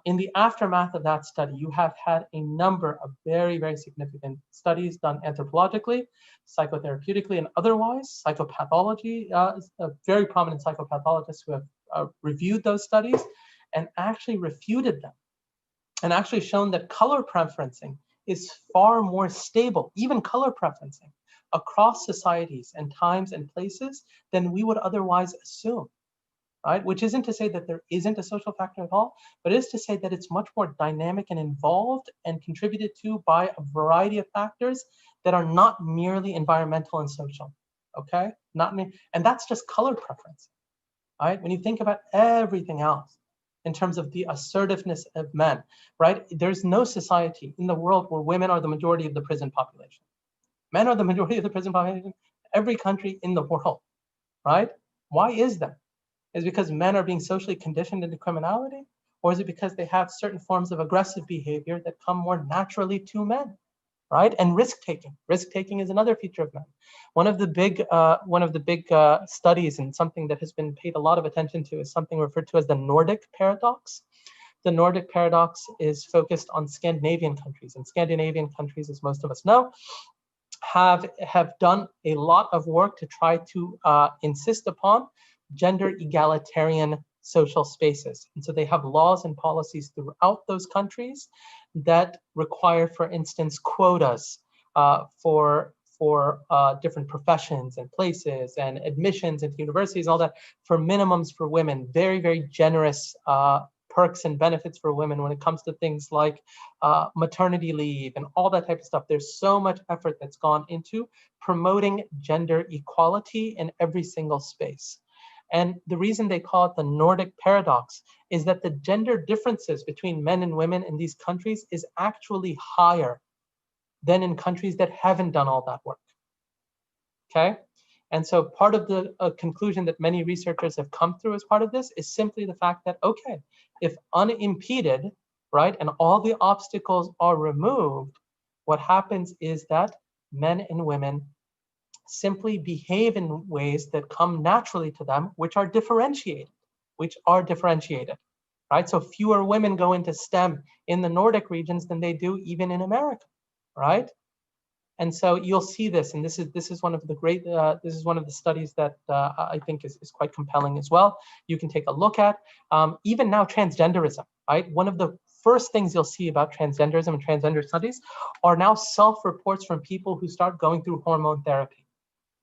In the aftermath of that study, you have had a number of very, very significant studies done anthropologically, psychotherapeutically, and otherwise. Psychopathology, very prominent psychopathologists who have reviewed those studies and actually refuted them, and actually shown that color preferencing is far more stable, even color preferencing, across societies and times and places than we would otherwise assume, right? Which isn't to say that there isn't a social factor at all, but it is to say that it's much more dynamic and involved and contributed to by a variety of factors that are not merely environmental and social, okay? And that's just color preference, right? When you think about everything else, in terms of the assertiveness of men, right? There's no society in the world where women are the majority of the prison population. Men are the majority of the prison population, every country in the world, right? Why is that? Is it because men are being socially conditioned into criminality? Or is it because they have certain forms of aggressive behavior that come more naturally to men, right? And risk-taking. Risk-taking is another feature of men. One of the big studies, and something that has been paid a lot of attention to, is something referred to as the Nordic paradox. The Nordic paradox is focused on Scandinavian countries, and Scandinavian countries, as most of us know, have done a lot of work to try to insist upon gender egalitarian social spaces. And so they have laws and policies throughout those countries that require, for instance, quotas for different professions and places, and admissions into universities and all that, for minimums for women, very, very generous perks and benefits for women when it comes to things like maternity leave and all that type of stuff. There's so much effort that's gone into promoting gender equality in every single space. And the reason they call it the Nordic paradox is that the gender differences between men and women in these countries is actually higher than in countries that haven't done all that work, okay? And so part of the conclusion that many researchers have come through as part of this is simply the fact that, okay, if unimpeded, right, and all the obstacles are removed, what happens is that men and women simply behave in ways that come naturally to them, which are differentiated, right? So fewer women go into STEM in the Nordic regions than they do even in America, right? And so you'll see this, and this is one of the great, this is one of the studies that I think is quite compelling as well. You can take a look at, even now, transgenderism, right? One of the first things you'll see about transgenderism and transgender studies are now self-reports from people who start going through hormone therapy.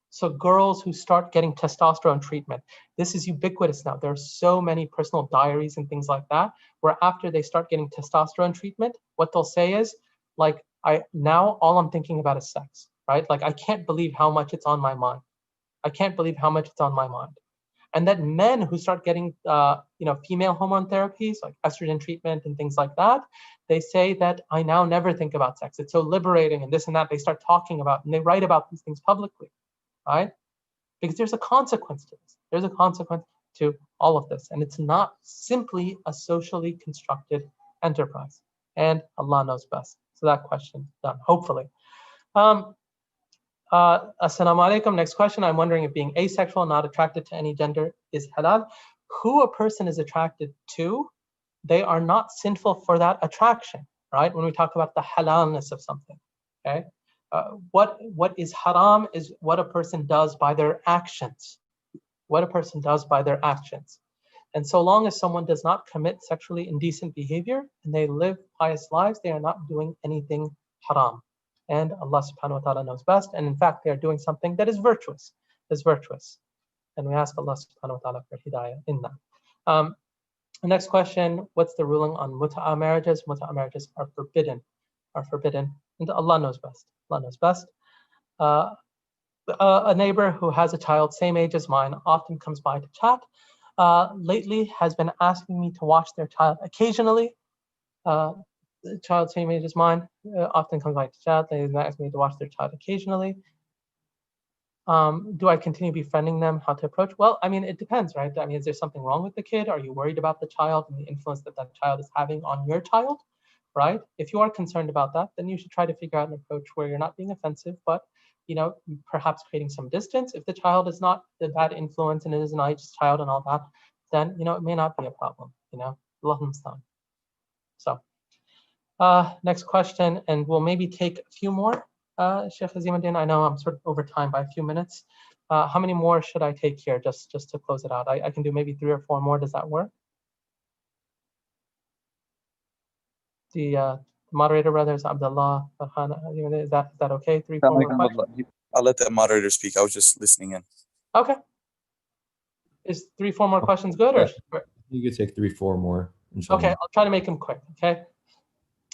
So girls who start getting testosterone treatment, this is ubiquitous now. There are so many personal diaries and things like that, where after they start getting testosterone treatment, what they'll say is, like, now all I'm thinking about is sex, right? Like, I can't believe how much it's on my mind. And that men who start getting female hormone therapies like estrogen treatment and things like that, they say that I now never think about sex. It's so liberating and this and that. They start talking about and they write about these things publicly, right? Because there's a consequence to this. There's a consequence to all of this. And it's not simply a socially constructed enterprise. And Allah knows best. So that question done, hopefully. Assalamu alaikum. Next question. I'm wondering if being asexual, not attracted to any gender, is halal. Who a person is attracted to, they are not sinful for that attraction, right? When we talk about the halalness of something, okay? What is haram is what a person does by their actions. What a person does by their actions. And so long as someone does not commit sexually indecent behavior and they live pious lives, they are not doing anything haram. And Allah subhanahu wa ta'ala knows best. And in fact, they are doing something that is virtuous. And we ask Allah subhanahu wa ta'ala for hidayah in that. The next question, what's the ruling on mut'a marriages? Mut'a marriages are forbidden. And Allah knows best. Allah knows best. A neighbor who has a child same age as mine often comes by to chat. Lately has been asking me to watch their child occasionally. The child same age as mine often comes by to chat. They ask me to watch their child occasionally. Do I continue befriending them? How to approach? Well, I mean, it depends, right? I mean, is there something wrong with the kid? Are you worried about the child and the influence that that child is having on your child, right? If you are concerned about that, then you should try to figure out an approach where you're not being offensive, but perhaps creating some distance. If the child is not the bad influence and it is an righteous child and all that, then it may not be a problem. Allah understand. So, next question, and we'll maybe take a few more. Sheikh Azimuddin, I know I'm sort of over time by a few minutes. How many more should I take here just to close it out? I can do maybe 3 or 4 more. Does that work? The moderator brothers, Abdullah, Farhan, is that okay? 3, 4 more questions? I'll let the moderator speak. I was just listening in. Okay. Is 3, 4 more questions good? Or you could take 3, 4 more. Inshallah. Okay, I'll try to make them quick. Okay.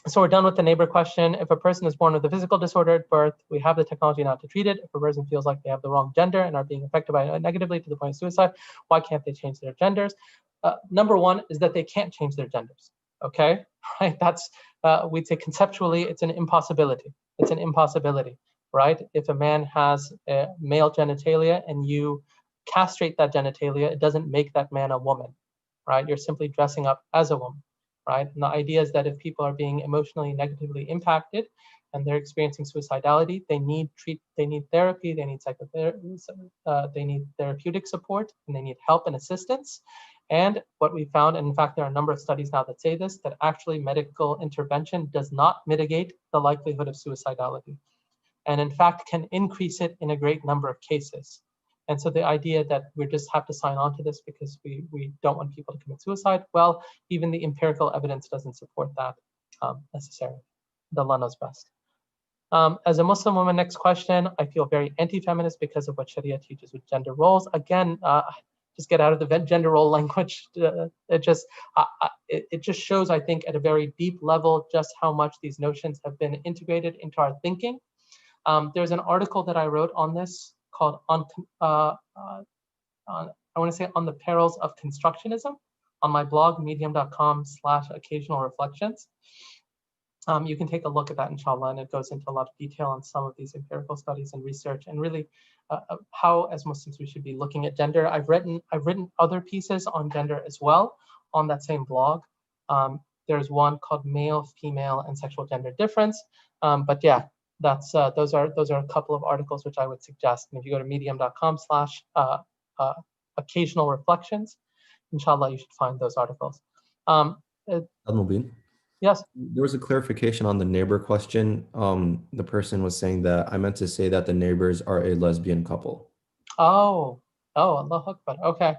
So we're done with the neighbor question. If a person is born with a physical disorder at birth, we have the technology now to treat it. If a person feels like they have the wrong gender and are being affected by it negatively to the point of suicide, why can't they change their genders? Number one is that they can't change their genders. Okay, right? That's we'd say conceptually it's an impossibility. It's an impossibility, right? If a man has a male genitalia and you castrate that genitalia, it doesn't make that man a woman, right? You're simply dressing up as a woman. Right? And the idea is that if people are being emotionally negatively impacted and they're experiencing suicidality, they need therapy, they need psychotherapy, they need therapeutic support, and they need help and assistance. And what we found, and in fact, there are a number of studies now that say this, that actually medical intervention does not mitigate the likelihood of suicidality, and in fact can increase it in a great number of cases. And so the idea that we just have to sign on to this because we don't want people to commit suicide, well, even the empirical evidence doesn't support that necessarily. Allah knows best. As a Muslim woman, next question, I feel very anti-feminist because of what Sharia teaches with gender roles. Again, just get out of the gender role language. It just shows, I think, at a very deep level, just how much these notions have been integrated into our thinking. There's an article that I wrote on this called I want to say on the perils of constructionism on my blog, medium.com/occasional reflections. You can take a look at that, inshallah, and it goes into a lot of detail on some of these empirical studies and research, and really how, as Muslims, we should be looking at gender. I've written other pieces on gender as well on that same blog. There's one called Male, Female, and Sexual Gender Difference. But yeah, that's those are a couple of articles which I would suggest. And if you go to medium.com/occasional reflections, inshallah, you should find those articles. Mobeen? Yes. There was a clarification on the neighbor question. The person was saying that I meant to say that the neighbors are a lesbian couple. Oh, Allahu Akbar. Okay.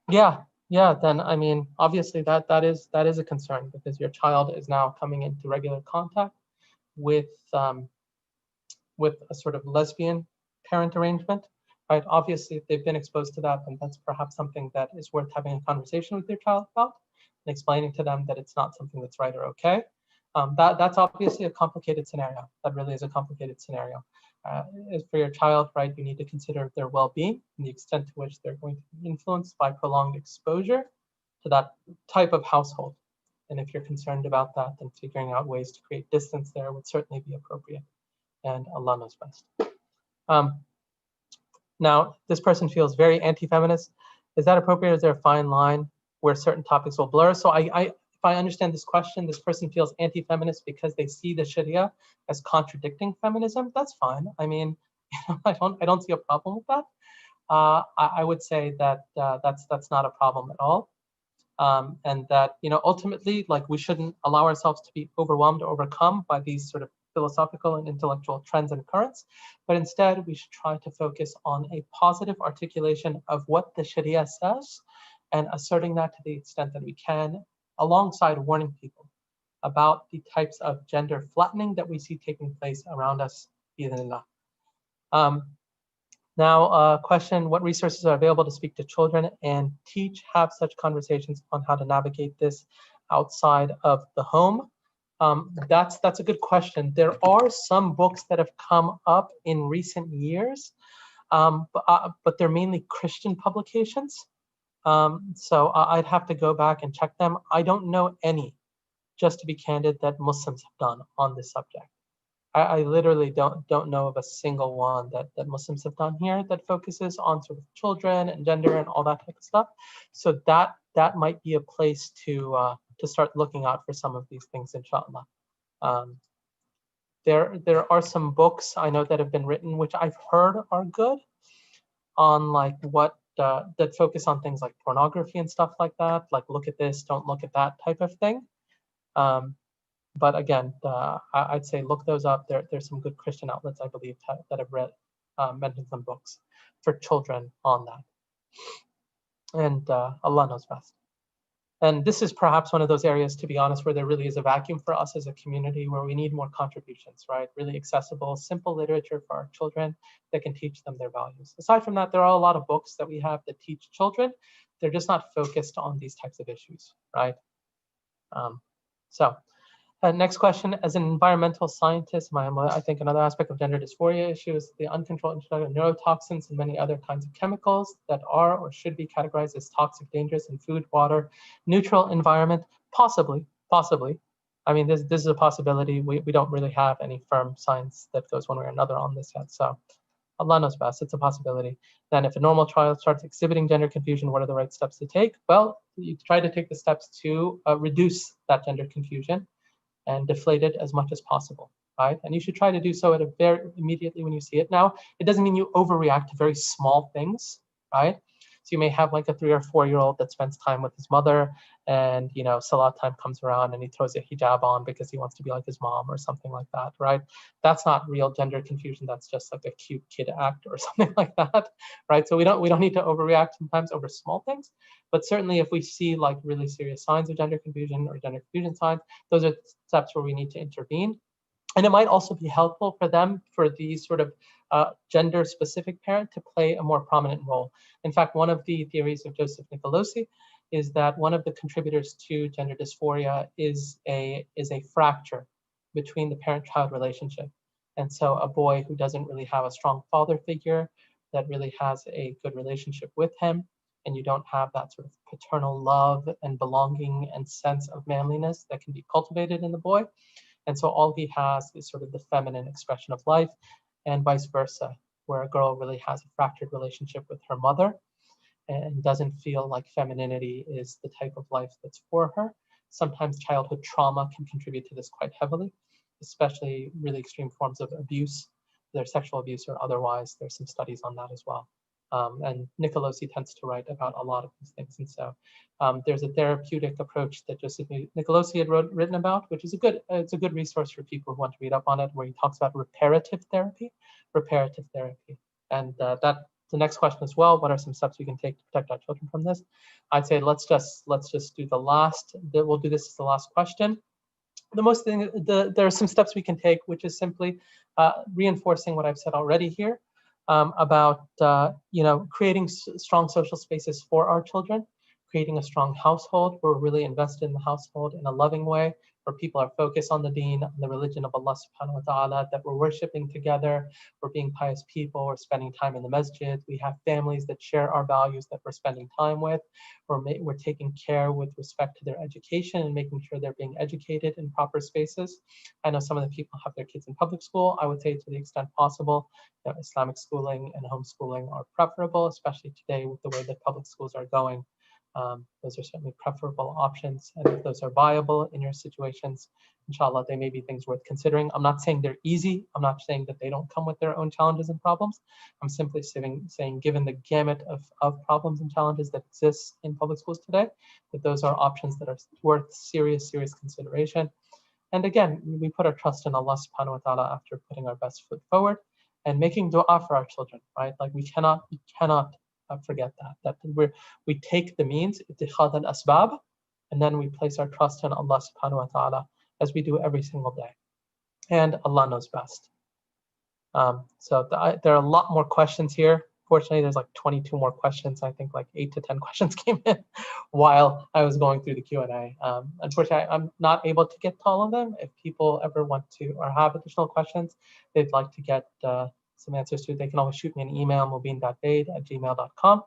Yeah. Then I mean, obviously that is a concern because your child is now coming into regular contact with a sort of lesbian parent arrangement, right? Obviously, if they've been exposed to that, then that's perhaps something that is worth having a conversation with your child about and explaining to them that it's not something that's right or okay. That's obviously a complicated scenario. That really is a complicated scenario. As for your child, right, you need to consider their well-being and the extent to which they're going to be influenced by prolonged exposure to that type of household. And if you're concerned about that, then figuring out ways to create distance there would certainly be appropriate. And Allah knows best. Now, this person feels very anti-feminist. Is that appropriate? Is there a fine line where certain topics will blur? So if I understand this question, this person feels anti-feminist because they see the Sharia as contradicting feminism. That's fine. I mean, I don't see a problem with that. I would say that that's not a problem at all. And that, ultimately, like, we shouldn't allow ourselves to be overwhelmed or overcome by these sort of philosophical and intellectual trends and currents, but instead we should try to focus on a positive articulation of what the Sharia says and asserting that to the extent that we can, alongside warning people about the types of gender flattening that we see taking place around us. Now, question, what resources are available to speak to children and have such conversations on how to navigate this outside of the home? That's a good question. There are some books that have come up in recent years, but they're mainly Christian publications. So I'd have to go back and check them. I don't know any, just to be candid, that Muslims have done on this subject. I literally don't know of a single one that Muslims have done here that focuses on sort of children and gender and all that type of stuff. So that might be a place to start looking out for some of these things, inshallah. There are some books I know that have been written, which I've heard are good, on like that focus on things like pornography and stuff like that, like look at this, don't look at that type of thing. But again, I'd say look those up. There's some good Christian outlets, I believe, that have mentioned some books for children on that. And Allah knows best. And this is perhaps one of those areas, to be honest, where there really is a vacuum for us as a community, where we need more contributions, right? Really accessible, simple literature for our children that can teach them their values. Aside from that, there are a lot of books that we have that teach children. They're just not focused on these types of issues, right? Next question, as an environmental scientist, I think another aspect of gender dysphoria issue is the uncontrolled introduction of neurotoxins and many other kinds of chemicals that are or should be categorized as toxic, dangerous in food, water, neutral environment. Possibly. I mean, this is a possibility. We don't really have any firm science that goes one way or another on this yet. So Allah knows best. It's a possibility. Then if a normal child starts exhibiting gender confusion, what are the right steps to take? Well, you try to take the steps to reduce that gender confusion and deflate it as much as possible, right? And you should try to do so immediately when you see it. Now, it doesn't mean you overreact to very small things, right? So you may have like a 3 or 4 year old that spends time with his mother, and Salat time comes around and he throws a hijab on because he wants to be like his mom or something like that, right? That's not real gender confusion. That's just like a cute kid act or something like that, right? So we don't need to overreact sometimes over small things, but certainly if we see like really serious signs of gender confusion or gender confusion signs, those are steps where we need to intervene. And it might also be helpful for the sort of gender-specific parent to play a more prominent role. In fact, one of the theories of Joseph Nicolosi is that one of the contributors to gender dysphoria is a fracture between the parent-child relationship. And so a boy who doesn't really have a strong father figure that really has a good relationship with him, and you don't have that sort of paternal love and belonging and sense of manliness that can be cultivated in the boy. And so all he has is sort of the feminine expression of life, and vice versa, where a girl really has a fractured relationship with her mother and doesn't feel like femininity is the type of life that's for her. Sometimes childhood trauma can contribute to this quite heavily, especially really extreme forms of abuse, whether sexual abuse or otherwise. There's some studies on that as well. And Nicolosi tends to write about a lot of these things. And so there's a therapeutic approach that Joseph Nicolosi had written about, which is it's a good resource for people who want to read up on it, where he talks about reparative therapy. And that's the next question as well. What are some steps we can take to protect our children from this? I'd say let's just do the last. We'll do this as the last question. There are some steps we can take, which is simply reinforcing what I've said already here. About creating strong social spaces for our children, creating a strong household. We're really invested in the household in a loving way, where people are focused on the deen, on the religion of Allah subhanahu wa ta'ala, that we're worshiping together, we're being pious people, we're spending time in the masjid, we have families that share our values that we're spending time with, we're taking care with respect to their education and making sure they're being educated in proper spaces. I know some of the people have their kids in public school. I would say to the extent possible, Islamic schooling and homeschooling are preferable, especially today with the way that public schools are going. Those are certainly preferable options, and if those are viable in your situations, inshallah, they may be things worth considering. I'm not saying they're easy. I'm not saying that they don't come with their own challenges and problems. I'm simply saying given the gamut of problems and challenges that exist in public schools today, that those are options that are worth serious consideration. And again, we put our trust in Allah subhanahu wa ta'ala after putting our best foot forward and making dua for our children, right? Like we cannot forget that we take the means, ittikhad al-asbab, and then we place our trust in Allah subhanahu wa ta'ala as we do every single day. And Allah knows best. There are a lot more questions here. Fortunately, there's like 22 more questions. I think like 8 to 10 questions came in while I was going through the Q&A. Unfortunately, I'm not able to get to all of them. If people ever want to or have additional questions they'd like to get some answers to, they can always shoot me an email, mobeen.vaid@gmail.com.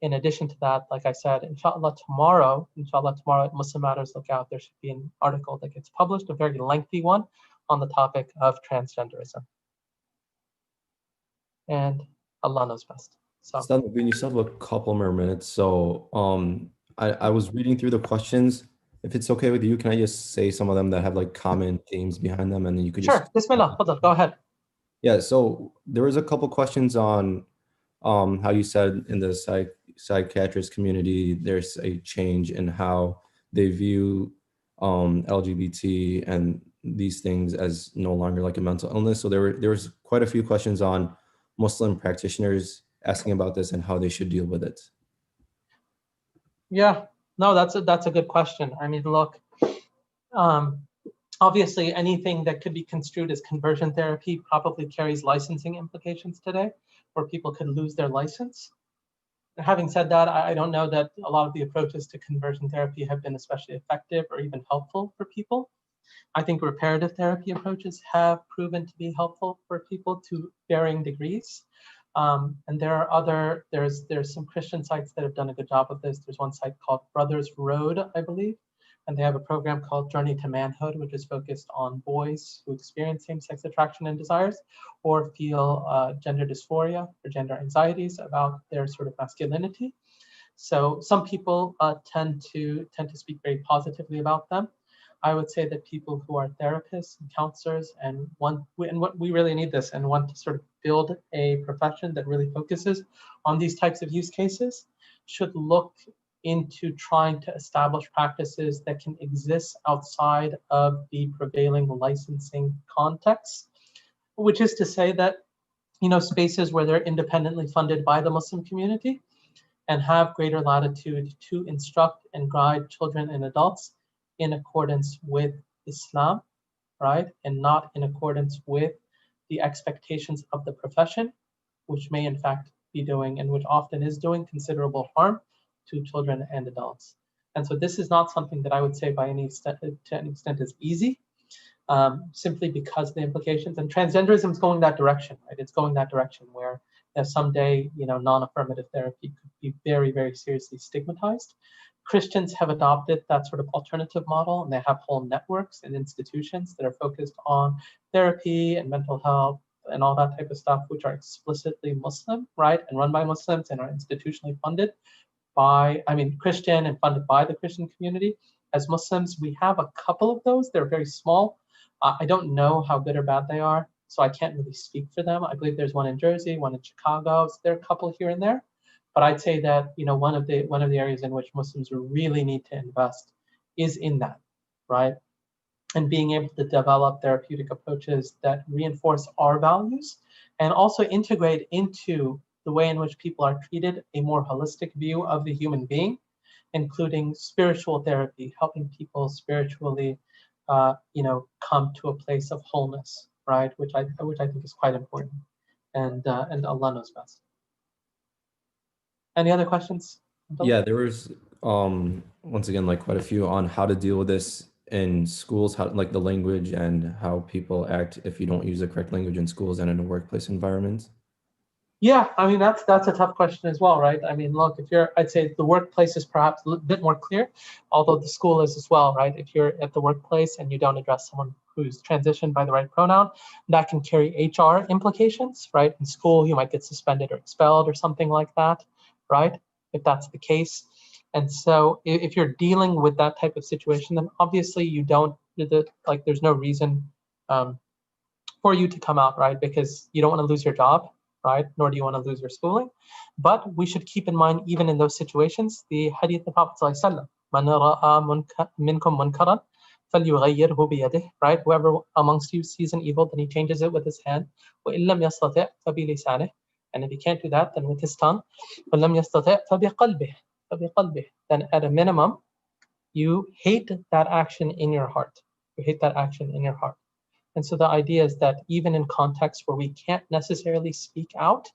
In addition to that, like I said, inshallah tomorrow at Muslim Matters, look out, there should be an article that gets published, a very lengthy one, on the topic of transgenderism. And Allah knows best. So Ustadh Mobeen, you still have a couple more minutes. So I was reading through the questions. If it's okay with you, can I just say some of them that have like common themes behind them, and then you could just... Sure, Bismillah, go ahead. Yeah, so there was a couple questions on how you said in the psychiatrist community, there's a change in how they view LGBT and these things as no longer like a mental illness. So there was quite a few questions on Muslim practitioners asking about this and how they should deal with it. Yeah, no, that's a good question. I mean, look, obviously anything that could be construed as conversion therapy probably carries licensing implications today, where people could lose their license. Having said that, I don't know that a lot of the approaches to conversion therapy have been especially effective or even helpful for people. I think reparative therapy approaches have proven to be helpful for people to varying degrees. And there's some Christian sites that have done a good job of this. There's one site called Brothers Road, I believe, and they have a program called Journey to Manhood, which is focused on boys who experience same-sex attraction and desires or feel gender dysphoria or gender anxieties about their sort of masculinity. So some people tend to speak very positively about them. I would say that people who are therapists and counselors and what we really need this and want to sort of build a profession that really focuses on these types of use cases should look into trying to establish practices that can exist outside of the prevailing licensing context, which is to say that, spaces where they're independently funded by the Muslim community and have greater latitude to instruct and guide children and adults in accordance with Islam, right? And not in accordance with the expectations of the profession, which may in fact be doing, and which often is doing, considerable harm to children and adults. And so this is not something that I would say by any extent, to any extent is easy, simply because of the implications. And transgenderism is going that direction, right? It's going that direction where someday, non-affirmative therapy could be very, very seriously stigmatized. Christians have adopted that sort of alternative model, and they have whole networks and institutions that are focused on therapy and mental health and all that type of stuff, which are explicitly Muslim, right? And run by Muslims and are institutionally funded by, Christian and funded by the Christian community. As Muslims, we have a couple of those. They're very small. I don't know how good or bad they are, so I can't really speak for them. I believe there's one in Jersey, one in Chicago. So there are a couple here and there. But I'd say that one of the areas in which Muslims really need to invest is in that, right? And being able to develop therapeutic approaches that reinforce our values and also integrate into the way in which people are treated a more holistic view of the human being, including spiritual therapy, helping people spiritually, come to a place of wholeness, right? Which I think is quite important, and Allah knows best. Any other questions? Yeah, there was once again like quite a few on how to deal with this in schools, how like the language and how people act if you don't use the correct language in schools and in a workplace environment? Yeah, I mean that's a tough question as well, right? I mean, look, if you're, I'd say the workplace is perhaps a little bit more clear, although the school is as well, right? If you're at the workplace and you don't address someone who's transitioned by the right pronoun, that can carry HR implications, right? In school, you might get suspended or expelled or something like that, right? If that's the case. And so if you're dealing with that type of situation, then obviously you don't, like, there's no reason for you to come out, right? Because you don't want to lose your job, right? Nor do you want to lose your schooling. But we should keep in mind, even in those situations, the hadith of the Prophet ﷺ, "Man ra'a minkum munkaran falyughayyirhu biyadihi," right? Whoever amongst you sees an evil, then he changes it with his hand. وَإِن لَمْ يَسْتَطِعْ فَبِلِسَانِهِ, and if he can't do that, then with his tongue. وَلَمْ يَسْتَطِعْ فَبِقَلْبِهِ, then at a minimum, you hate that action in your heart. You hate that action in your heart. And so the idea is that even in contexts where we can't necessarily speak out,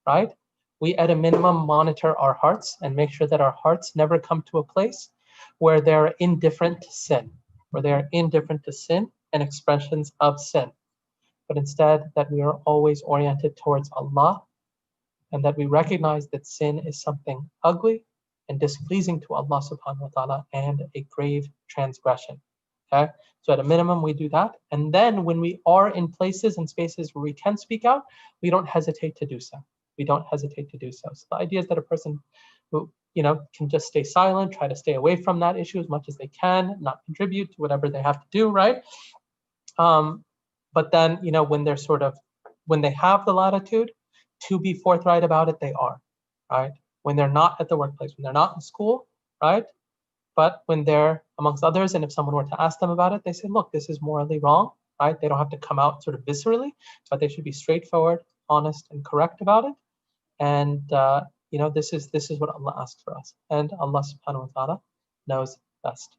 right, we at a minimum monitor our hearts and make sure that our hearts never come to a place where they're indifferent to sin, where they are indifferent to sin and expressions of sin, but instead that we are always oriented towards Allah, and that we recognize that sin is something ugly and displeasing to Allah subhanahu wa ta'ala and a grave transgression. Okay, so at a minimum we do that, and then when we are in places and spaces where we can speak out, we don't hesitate to do so. We don't hesitate to do so. So the idea is that a person who, can just stay silent, try to stay away from that issue as much as they can, not contribute to whatever they have to do, right? But then, when they're when they have the latitude to be forthright about it, they are, right? When they're not at the workplace, when they're not in school, right? But when they're amongst others, and if someone were to ask them about it, they say, look, this is morally wrong, right? They don't have to come out sort of viscerally, but they should be straightforward, honest, and correct about it. And this is what Allah asks for us, and Allah subhanahu wa ta'ala knows best.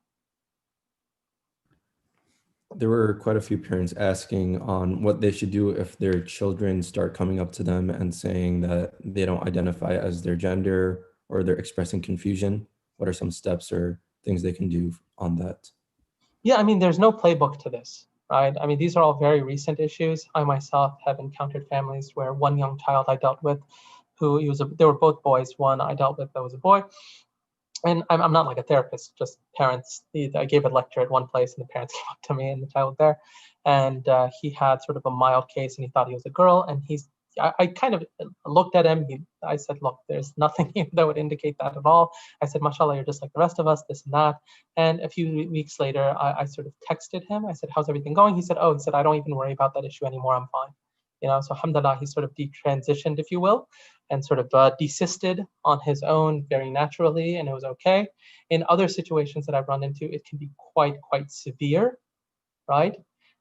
There were quite a few parents asking on what they should do if their children start coming up to them and saying that they don't identify as their gender or they're expressing confusion. What are some steps or things they can do on that? Yeah, I mean, there's no playbook to this, right? I mean, these are all very recent issues. I myself have encountered families where one young child I dealt with, they were both boys. One I dealt with that was a boy, and I'm not like a therapist, just parents. I gave a lecture at one place, and the parents came up to me and the child there, and he had sort of a mild case, and he thought he was a girl, and I kind of looked at him. I said, look, there's nothing here that would indicate that at all. I said, mashallah, you're just like the rest of us, this and that. And a few weeks later, I sort of texted him. I said, how's everything going? He said, I don't even worry about that issue anymore. I'm fine. So alhamdulillah, he sort of detransitioned, if you will, and sort of desisted on his own very naturally, and it was okay. In other situations that I've run into, it can be quite severe, right?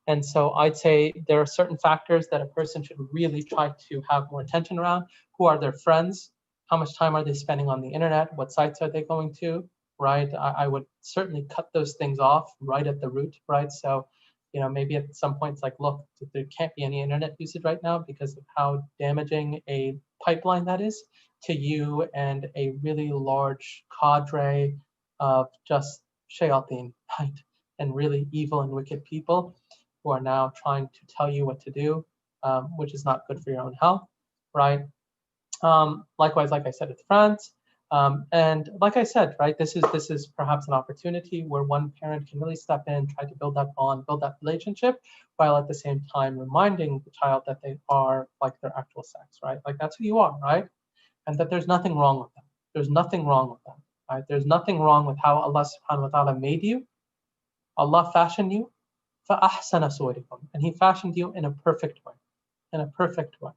And so I'd say there are certain factors that a person should really try to have more attention around. Who are their friends? How much time are they spending on the internet? What sites are they going to, right? I would certainly cut those things off right at the root, right? So, maybe at some point it's like, look, there can't be any internet usage right now because of how damaging a pipeline that is to you and a really large cadre of just shayateen, right? And really evil and wicked people who are now trying to tell you what to do, which is not good for your own health, right? Likewise, like I said, with friends, and like I said, right, this is perhaps an opportunity where one parent can really step in, try to build that bond, build that relationship, while at the same time reminding the child that they are like their actual sex, right? Like that's who you are, right? And that there's nothing wrong with them. There's nothing wrong with them, right? There's nothing wrong with how Allah subhanahu wa ta'ala made you. Allah fashioned you. فَأَحْسَنَ صُوَرِكُمْ, and He fashioned you in a perfect way, in a perfect way.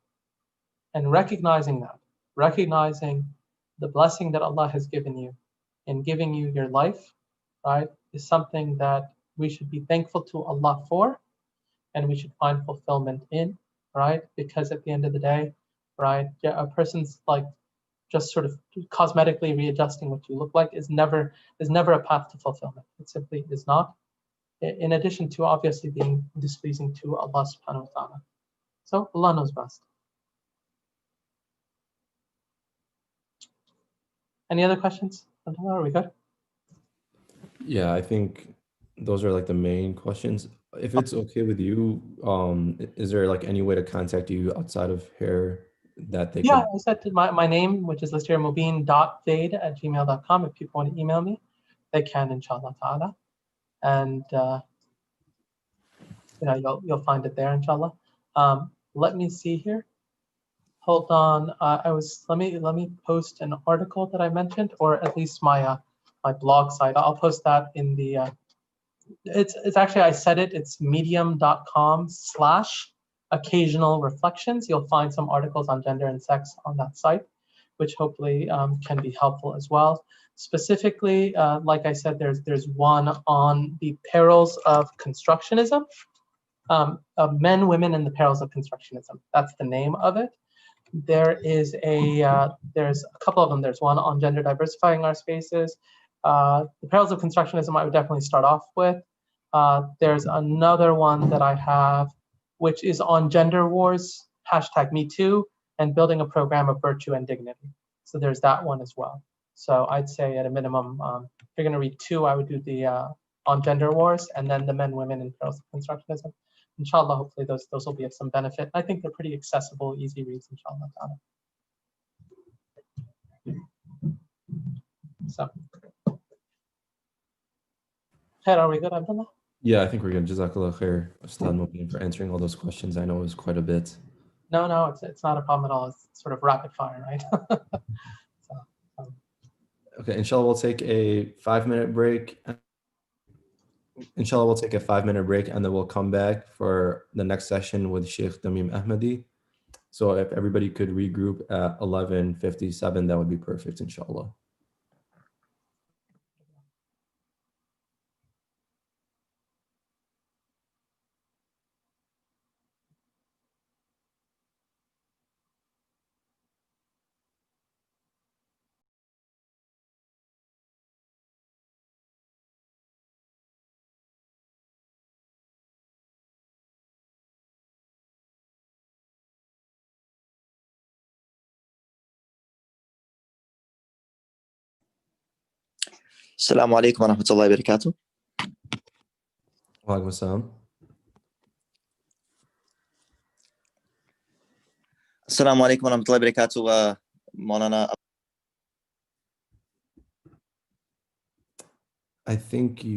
And recognizing the blessing that Allah has given you in giving you your life, right, is something that we should be thankful to Allah for, and we should find fulfillment in, right? Because at the end of the day, right, a person's like just sort of cosmetically readjusting what you look like is never a path to fulfillment. It simply is not. In addition to obviously being displeasing to Allah subhanahu wa ta'ala. So Allah knows best. Any other questions? Are we good? Yeah, I think those are like the main questions. If it's okay with you, is there like any way to contact you outside of here that they Yeah, could? I said to my name, which is listed here, mobeen.vaid@gmail.com. If people want to email me, they can, inshallah ta'ala. And you'll find it there, inshallah. Let me see here. Hold on. Let me post an article that I mentioned, or at least my blog site. I'll post that in the it's actually, I said it, it's medium.com/occasional reflections. You'll find some articles on gender and sex on that site, which hopefully can be helpful as well. Specifically, like I said, there's one on the perils of constructionism, men, women, and the perils of constructionism. That's the name of it. There's a couple of them. There's one on gender diversifying our spaces. The perils of constructionism I would definitely start off with. There's another one that I have, which is on gender wars, #MeToo, and building a program of virtue and dignity. So there's that one as well. So I'd say at a minimum, if you're going to read two, I would do the on gender wars, and then the men, women, and perils of constructionism. Inshallah, hopefully those will be of some benefit. I think they're pretty accessible, easy reads, inshallah. So, are we good, Abdullah? Yeah, I think we're good. Jazakallahu Khair, Ustadh Mobeen, for answering all those questions. I know it was quite a bit. No, it's not a problem at all. It's sort of rapid fire, right? Okay, inshallah, we'll take a 5-minute break. Inshallah, we'll take a 5-minute break and then we'll come back for the next session with Sheikh Tamim Ahmadi. So if everybody could regroup at 11:57, that would be perfect, inshallah. السلام عليكم ورحمة الله وبركاته. Wa alaikum assalam. السلام عليكم ورحمة الله وبركاته. مولانا I think you